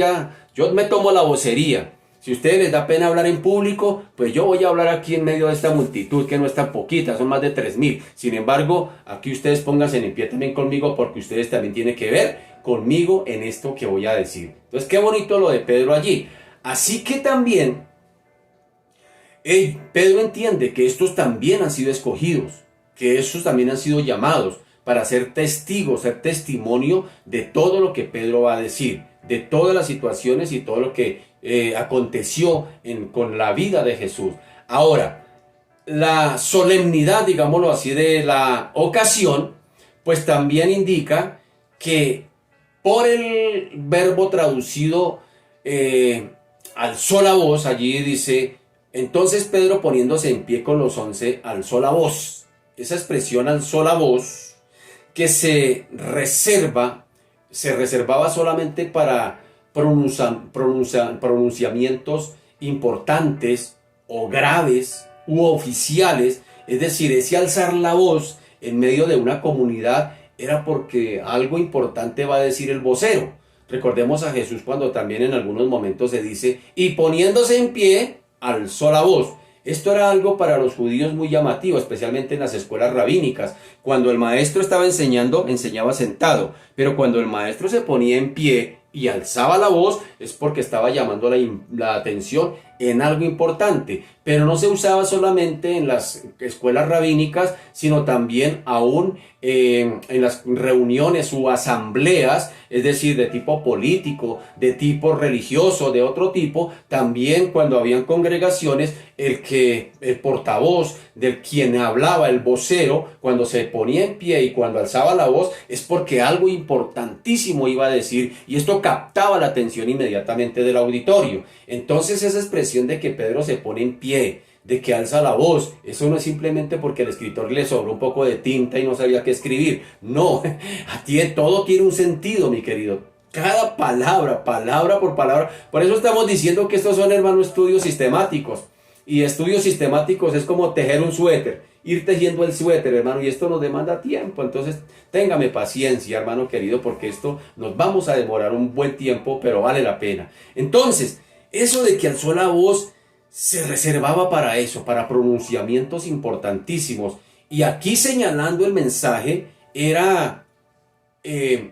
me tomo la vocería. Si a ustedes les da pena hablar en público, pues yo voy a hablar aquí en medio de esta multitud que no es tan poquita, son más de 3,000. Sin embargo, aquí ustedes pónganse en pie también conmigo porque ustedes también tienen que ver conmigo en esto que voy a decir. Entonces, qué bonito lo de Pedro allí. Así que también, Pedro entiende que estos también han sido escogidos, que estos también han sido llamados para ser testigos, ser testimonio de todo lo que Pedro va a decir, de todas las situaciones y todo lo que aconteció con la vida de Jesús. Ahora, la solemnidad, digámoslo así, de la ocasión, pues también indica que por el verbo traducido alzó la voz, allí dice, entonces Pedro poniéndose en pie con los 11, alzó la voz. Esa expresión alzó la voz que se reservaba solamente para pronunciamientos importantes o graves u oficiales, es decir, ese alzar la voz en medio de una comunidad era porque algo importante va a decir el vocero. Recordemos a Jesús cuando también en algunos momentos se dice, y poniéndose en pie, alzó la voz. Esto era algo para los judíos muy llamativo, especialmente en las escuelas rabínicas. Cuando el maestro estaba enseñando, enseñaba sentado, pero cuando el maestro se ponía en pie y alzaba la voz, es porque estaba llamando la atención en algo importante. Pero no se usaba solamente en las escuelas rabínicas, sino también aún en las reuniones u asambleas, es decir, de tipo político, de tipo religioso, de otro tipo. También cuando habían congregaciones, el portavoz de quien hablaba, el vocero, cuando se ponía en pie y cuando alzaba la voz, es porque algo importantísimo iba a decir, y esto captaba la atención inmediatamente del auditorio. Entonces esa expresión de que Pedro se pone en pie, de que alza la voz. Eso no es simplemente porque el escritor le sobró un poco de tinta y no sabía qué escribir. No, a ti todo tiene un sentido, mi querido. Cada palabra, palabra por palabra. Por eso estamos diciendo que estos son, hermano, estudios sistemáticos. Y estudios sistemáticos es como tejer un suéter, ir tejiendo el suéter, hermano, y esto nos demanda tiempo. Entonces, téngame paciencia, hermano querido, porque esto nos vamos a demorar un buen tiempo, pero vale la pena. Entonces, eso de que alzó la voz se reservaba para eso, para pronunciamientos importantísimos. Y aquí señalando el mensaje, era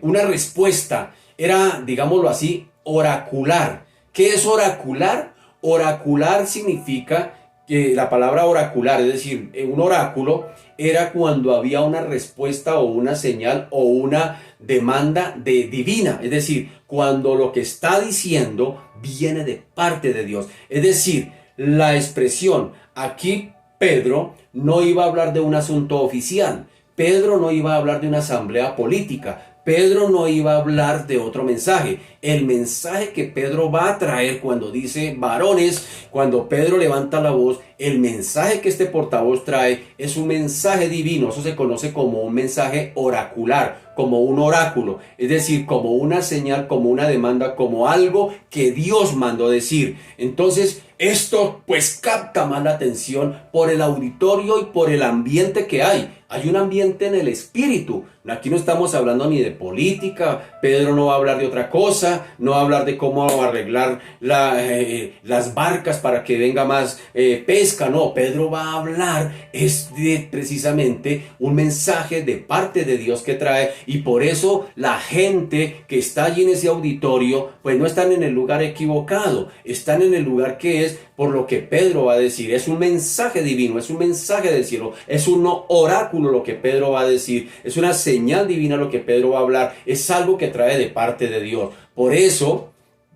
una respuesta, era, digámoslo así, oracular. ¿Qué es oracular? Oracular significa que la palabra oracular, es decir, un oráculo era cuando había una respuesta o una señal o una demanda divina, es decir, cuando lo que está diciendo viene de parte de Dios. Es decir, la expresión, aquí Pedro no iba a hablar de un asunto oficial, Pedro no iba a hablar de una asamblea política, Pedro no iba a hablar de otro mensaje. El mensaje que Pedro va a traer cuando dice varones, cuando Pedro levanta la voz, el mensaje que este portavoz trae es un mensaje divino. Eso se conoce como un mensaje oracular, como un oráculo. Es decir, como una señal, como una demanda, como algo que Dios mandó decir. Entonces, esto pues capta más la atención por el auditorio y por el ambiente que hay. Hay un ambiente en el espíritu. Aquí no estamos hablando ni de política. Pedro no va a hablar de otra cosa. No va a hablar de cómo arreglar las barcas para que venga más pesca. No, Pedro va a hablar es de precisamente un mensaje de parte de Dios que trae. Y por eso la gente que está allí en ese auditorio, pues no están en el lugar equivocado. Están en el lugar que es por lo que Pedro va a decir. Es un mensaje divino, es un mensaje del cielo, es un oráculo lo que Pedro va a decir, es una señal divina lo que Pedro va a hablar, es algo que trae de parte de Dios. Por eso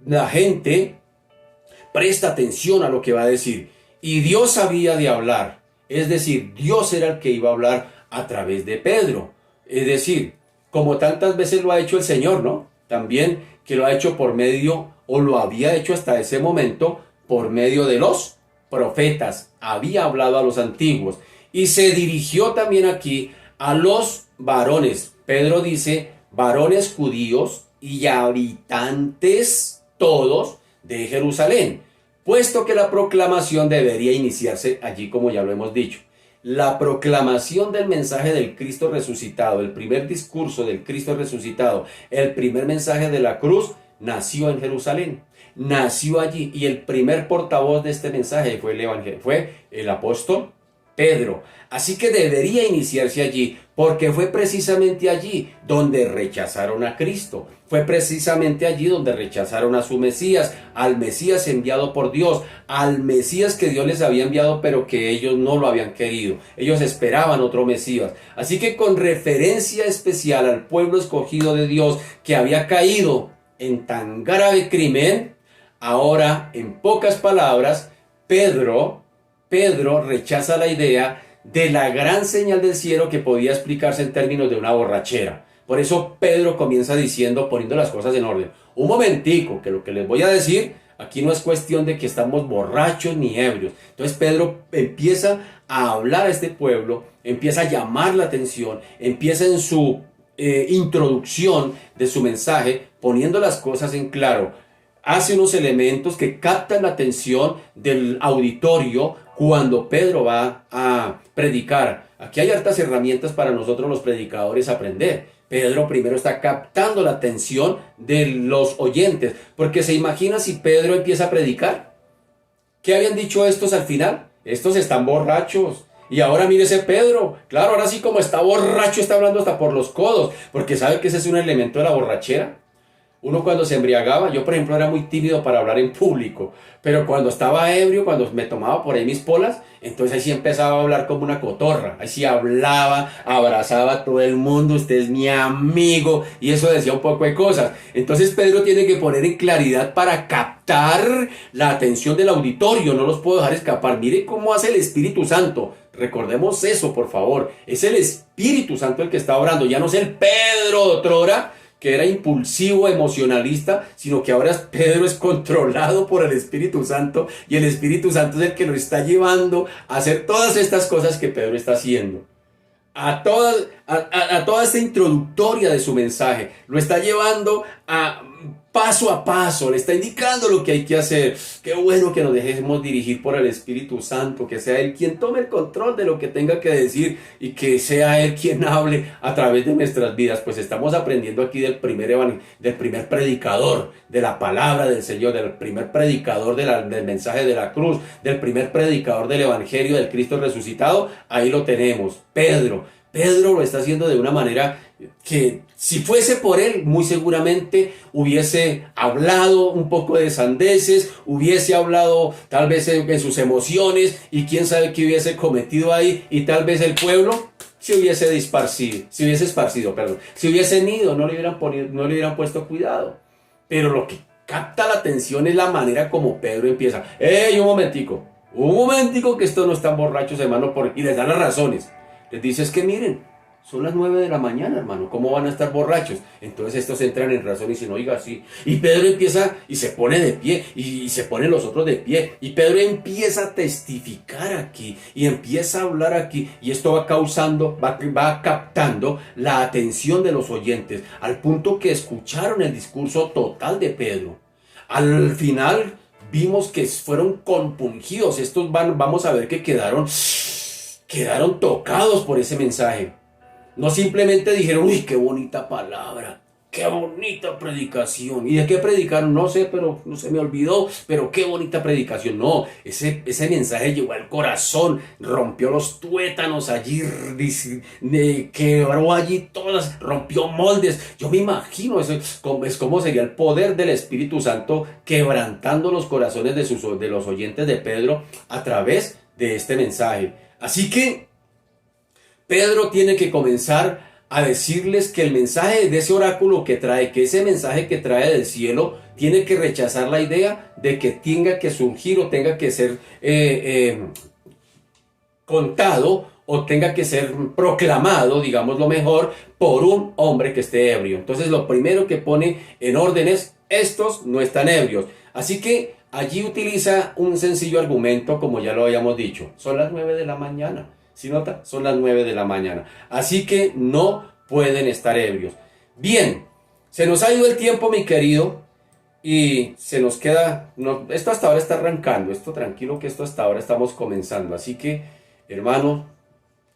la gente presta atención a lo que va a decir. Y Dios había de hablar, es decir, Dios era el que iba a hablar a través de Pedro. Es decir, como tantas veces lo ha hecho el Señor, ¿no? También que lo ha hecho por medio, o lo había hecho hasta ese momento, por medio de los profetas. Había hablado a los antiguos. Y se dirigió también aquí a los varones. Pedro dice, varones judíos y habitantes todos de Jerusalén, puesto que la proclamación debería iniciarse allí, como ya lo hemos dicho. La proclamación del mensaje del Cristo resucitado, el primer discurso del Cristo resucitado, el primer mensaje de la cruz, nació en Jerusalén. Nació allí, y el primer portavoz de este mensaje fue el evangelio, fue el apóstol Pedro. Así que debería iniciarse allí, porque fue precisamente allí donde rechazaron a Cristo. Fue precisamente allí donde rechazaron a su Mesías, al Mesías enviado por Dios, al Mesías que Dios les había enviado, pero que ellos no lo habían querido. Ellos esperaban otro Mesías. Así que con referencia especial al pueblo escogido de Dios que había caído en tan grave crimen, ahora, en pocas palabras, Pedro rechaza la idea de la gran señal del cielo que podía explicarse en términos de una borrachera. Por eso Pedro comienza diciendo, poniendo las cosas en orden. Un momentico, que lo que les voy a decir, aquí no es cuestión de que estamos borrachos ni ebrios. Entonces Pedro empieza a hablar a este pueblo, empieza a llamar la atención, empieza en su introducción de su mensaje, poniendo las cosas en claro. Hace unos elementos que captan la atención del auditorio cuando Pedro va a predicar. Aquí hay hartas herramientas para nosotros los predicadores aprender. Pedro primero está captando la atención de los oyentes, porque se imagina si Pedro empieza a predicar. ¿Qué habían dicho estos al final? Estos están borrachos. Y ahora mire ese Pedro, claro, ahora sí como está borracho, está hablando hasta por los codos, porque sabe que ese es un elemento de la borrachera. Uno cuando se embriagaba, yo por ejemplo era muy tímido para hablar en público, pero cuando estaba ebrio, cuando me tomaba por ahí mis polas, entonces ahí sí empezaba a hablar como una cotorra, ahí sí hablaba, abrazaba a todo el mundo, usted es mi amigo, y eso decía un poco de cosas. Entonces Pedro tiene que poner en claridad para captar la atención del auditorio, no los puedo dejar escapar. Mire cómo hace el Espíritu Santo. Recordemos eso, por favor. Es el Espíritu Santo el que está orando, ya no es el Pedro de otrora, que era impulsivo, emocionalista, sino que ahora Pedro es controlado por el Espíritu Santo y el Espíritu Santo es el que lo está llevando a hacer todas estas cosas que Pedro está haciendo. A toda esta introductoria de su mensaje, lo está llevando a paso, le está indicando lo que hay que hacer. Qué bueno que nos dejemos dirigir por el Espíritu Santo, que sea Él quien tome el control de lo que tenga que decir y que sea Él quien hable a través de nuestras vidas, pues estamos aprendiendo aquí del primer predicador de la palabra del Señor, del primer predicador del mensaje de la cruz, del primer predicador del Evangelio del Cristo resucitado. Ahí lo tenemos, Pedro. Pedro lo está haciendo de una manera que si fuese por él, muy seguramente hubiese hablado un poco de sandeces, hubiese hablado tal vez en sus emociones y quién sabe qué hubiese cometido ahí y tal vez el pueblo se hubiese esparcido, si hubiesen ido, no le hubieran puesto cuidado. Pero lo que capta la atención es la manera como Pedro empieza. ¡Ey, un momentico que estos no están borrachos, hermano! Y les da las razones. Les dice, es que miren, son las 9 de la mañana, hermano, ¿cómo van a estar borrachos? Entonces estos entran en razón y dicen, oiga, sí. Y Pedro empieza y se pone de pie, y se ponen los otros de pie. Y Pedro empieza a testificar aquí, y empieza a hablar aquí. Y esto va captando la atención de los oyentes, al punto que escucharon el discurso total de Pedro. Al final vimos que fueron compungidos. Estos vamos a ver que quedaron tocados por ese mensaje. No simplemente dijeron, uy, qué bonita palabra, qué bonita predicación. ¿Y de qué predicaron? No sé, pero no se me olvidó, pero qué bonita predicación. No, ese mensaje llegó al corazón, rompió los tuétanos allí, quebró allí todas, rompió moldes. Yo me imagino, es como sería el poder del Espíritu Santo quebrantando los corazones de los oyentes de Pedro a través de este mensaje. Así que Pedro tiene que comenzar a decirles que el mensaje de ese oráculo que ese mensaje que trae del cielo, tiene que rechazar la idea de que tenga que surgir o tenga que ser contado o tenga que ser proclamado, digámoslo mejor, por un hombre que esté ebrio. Entonces lo primero que pone en orden es, estos no están ebrios. Así que allí utiliza un sencillo argumento, como ya lo habíamos dicho. Son las 9 de la mañana. ¿Sí nota? Son las 9 de la mañana. Así que no pueden estar ebrios. Bien, se nos ha ido el tiempo, mi querido. Y se nos queda... esto hasta ahora está arrancando. Tranquilo que esto hasta ahora estamos comenzando. Así que, hermano,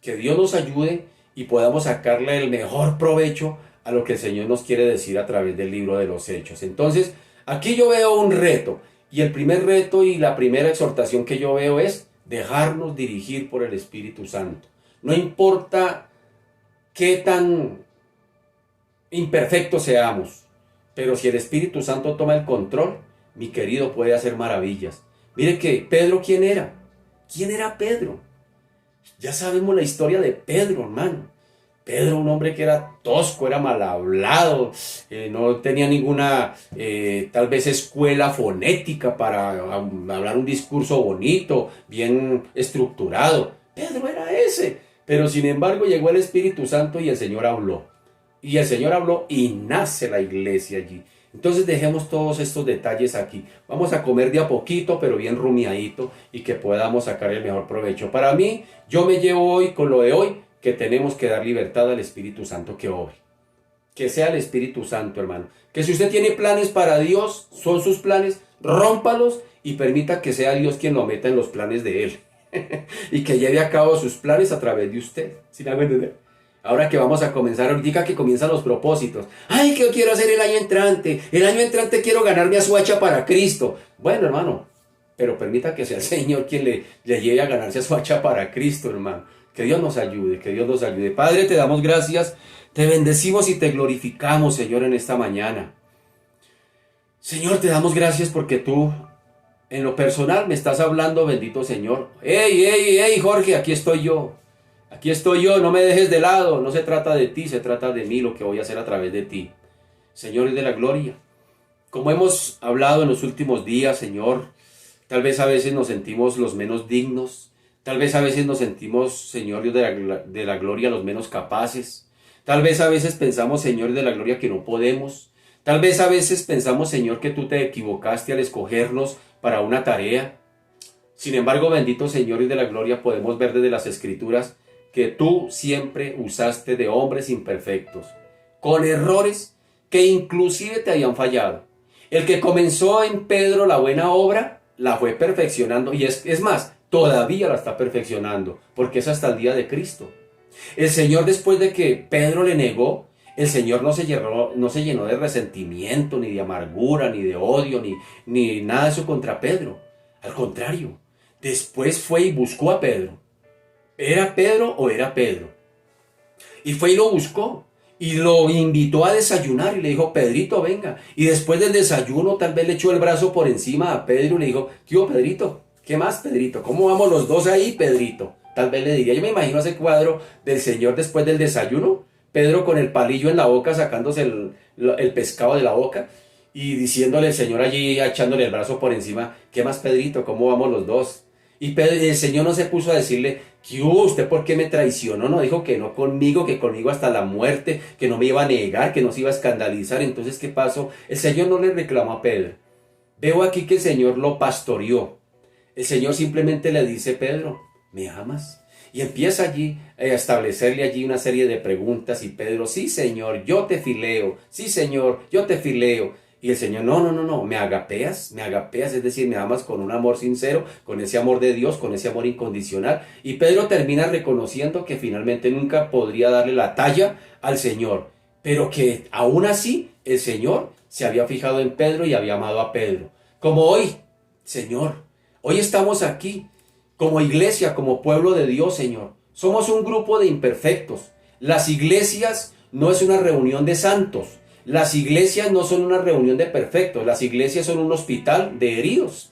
que Dios nos ayude y podamos sacarle el mejor provecho a lo que el Señor nos quiere decir a través del libro de los Hechos. Entonces, aquí yo veo un reto. Y el primer reto y la primera exhortación que yo veo es dejarnos dirigir por el Espíritu Santo. No importa qué tan imperfectos seamos, pero si el Espíritu Santo toma el control, mi querido, puede hacer maravillas. Mire que Pedro, ¿quién era? ¿Quién era Pedro? Ya sabemos la historia de Pedro, hermano. Pedro, un hombre que era tosco, era mal hablado, no tenía ninguna, tal vez, escuela fonética para hablar un discurso bonito, bien estructurado. Pedro era ese, pero sin embargo llegó el Espíritu Santo y el Señor habló. Y el Señor habló y nace la iglesia allí. Entonces dejemos todos estos detalles aquí. Vamos a comer de a poquito, pero bien rumiadito, y que podamos sacar el mejor provecho. Para mí, yo me llevo hoy con lo de hoy, que tenemos que dar libertad al Espíritu Santo que obre. Que sea el Espíritu Santo, hermano. Que si usted tiene planes para Dios, son sus planes, rómpalos y permita que sea Dios quien lo meta en los planes de Él. Y que lleve a cabo sus planes a través de usted. ¿Sí me hago entender? Ahora que vamos a comenzar, ahorita que comienzan los propósitos. ¡Ay, qué quiero hacer el año entrante! El año entrante quiero ganarme a Suacha para Cristo. Bueno, hermano, pero permita que sea el Señor quien le lleve a ganarse a Suacha para Cristo, hermano. Que Dios nos ayude, que Dios nos ayude. Padre, te damos gracias, te bendecimos y te glorificamos, Señor, en esta mañana. Señor, te damos gracias porque tú, en lo personal, me estás hablando, bendito Señor. ¡Ey, Jorge! Aquí estoy yo. Aquí estoy yo, no me dejes de lado. No se trata de ti, se trata de mí, lo que voy a hacer a través de ti. Señor de la gloria. Como hemos hablado en los últimos días, Señor, tal vez a veces nos sentimos los menos dignos. Tal vez a veces nos sentimos, Señor Dios de la gloria, los menos capaces. Tal vez a veces pensamos, Señor de la gloria, que no podemos. Tal vez a veces pensamos, Señor, que tú te equivocaste al escogernos para una tarea. Sin embargo, bendito Señor y de la gloria, podemos ver desde las Escrituras que tú siempre usaste de hombres imperfectos, con errores que inclusive te habían fallado. El que comenzó en Pedro la buena obra, la fue perfeccionando y es más, todavía la está perfeccionando, porque es hasta el día de Cristo. El Señor, después de que Pedro le negó, el Señor no se llenó de resentimiento, ni de amargura, ni de odio, ni nada de eso contra Pedro. Al contrario, después fue y buscó a Pedro. ¿Era Pedro o era Pedro? Y fue y lo buscó. Y lo invitó a desayunar y le dijo, Pedrito, venga. Y después del desayuno tal vez le echó el brazo por encima a Pedro y le dijo, ¿qué hubo, Pedrito? ¿Qué más, Pedrito? ¿Cómo vamos los dos ahí, Pedrito? Tal vez le diría, yo me imagino ese cuadro del Señor después del desayuno, Pedro con el palillo en la boca, sacándose el pescado de la boca y diciéndole al Señor allí, echándole el brazo por encima, ¿qué más, Pedrito? ¿Cómo vamos los dos? Y el Señor no se puso a decirle, ¿qué hubo? ¿Usted por qué me traicionó? No dijo que no conmigo, que conmigo hasta la muerte, que no me iba a negar, que no se iba a escandalizar. Entonces, ¿qué pasó? El Señor no le reclamó a Pedro. Veo aquí que el Señor lo pastoreó. El Señor simplemente le dice, Pedro, ¿me amas? Y empieza allí a establecerle allí una serie de preguntas y Pedro, sí, Señor, yo te fileo. Sí, Señor, yo te fileo. Y el Señor, no, me agapeas, es decir, me amas con un amor sincero, con ese amor de Dios, con ese amor incondicional. Y Pedro termina reconociendo que finalmente nunca podría darle la talla al Señor, pero que aún así el Señor se había fijado en Pedro y había amado a Pedro. Como hoy, Señor, hoy estamos aquí como iglesia, como pueblo de Dios, Señor. Somos un grupo de imperfectos. Las iglesias no es una reunión de santos. Las iglesias no son una reunión de perfectos, las iglesias son un hospital de heridos.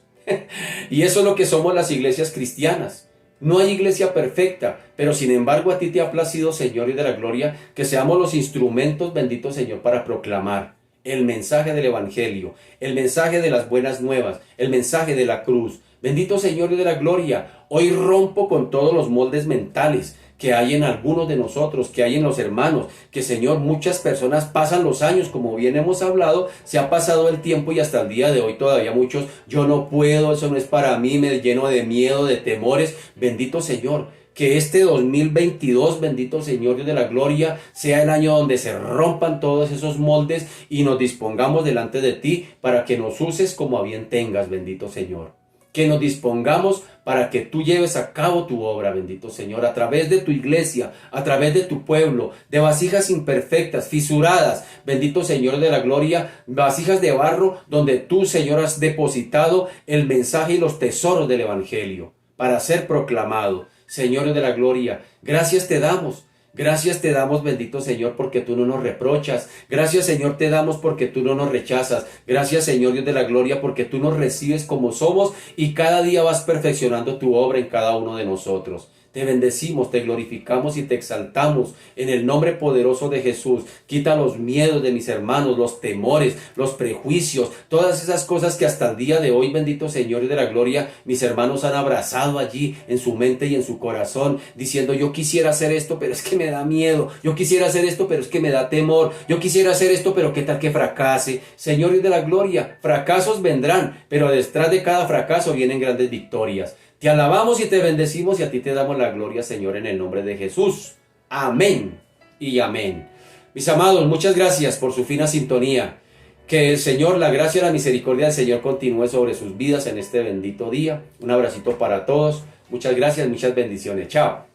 Y eso es lo que somos las iglesias cristianas. No hay iglesia perfecta, pero sin embargo a ti te ha placido, Señor y de la gloria, que seamos los instrumentos, bendito Señor, para proclamar el mensaje del Evangelio, el mensaje de las buenas nuevas, el mensaje de la cruz. Bendito Señor y de la gloria, hoy rompo con todos los moldes mentales que hay en algunos de nosotros, que hay en los hermanos, que Señor, muchas personas pasan los años, como bien hemos hablado, se ha pasado el tiempo y hasta el día de hoy todavía muchos, yo no puedo, eso no es para mí, me lleno de miedo, de temores. Bendito Señor, que este 2022, bendito Señor Dios de la gloria, sea el año donde se rompan todos esos moldes y nos dispongamos delante de ti para que nos uses como a bien tengas, bendito Señor. Que nos dispongamos para que tú lleves a cabo tu obra, bendito Señor, a través de tu iglesia, a través de tu pueblo, de vasijas imperfectas, fisuradas, bendito Señor de la gloria, vasijas de barro donde tú, Señor, has depositado el mensaje y los tesoros del Evangelio para ser proclamado. Señor de la gloria, gracias te damos. Gracias te damos, bendito Señor, porque tú no nos reprochas. Gracias, Señor, te damos porque tú no nos rechazas. Gracias, Señor Dios de la gloria, porque tú nos recibes como somos y cada día vas perfeccionando tu obra en cada uno de nosotros. Te bendecimos, te glorificamos y te exaltamos en el nombre poderoso de Jesús. Quita los miedos de mis hermanos, los temores, los prejuicios, todas esas cosas que hasta el día de hoy, bendito Señor y de la gloria, mis hermanos han abrazado allí en su mente y en su corazón, diciendo yo quisiera hacer esto, pero es que me da miedo. Yo quisiera hacer esto, pero es que me da temor. Yo quisiera hacer esto, pero qué tal que fracase. Señor y de la gloria, fracasos vendrán, pero detrás de cada fracaso vienen grandes victorias. Te alabamos y te bendecimos y a ti te damos la gloria, Señor, en el nombre de Jesús. Amén y amén. Mis amados, muchas gracias por su fina sintonía. Que el Señor, la gracia y la misericordia del Señor continúe sobre sus vidas en este bendito día. Un abracito para todos. Muchas gracias, muchas bendiciones. Chao.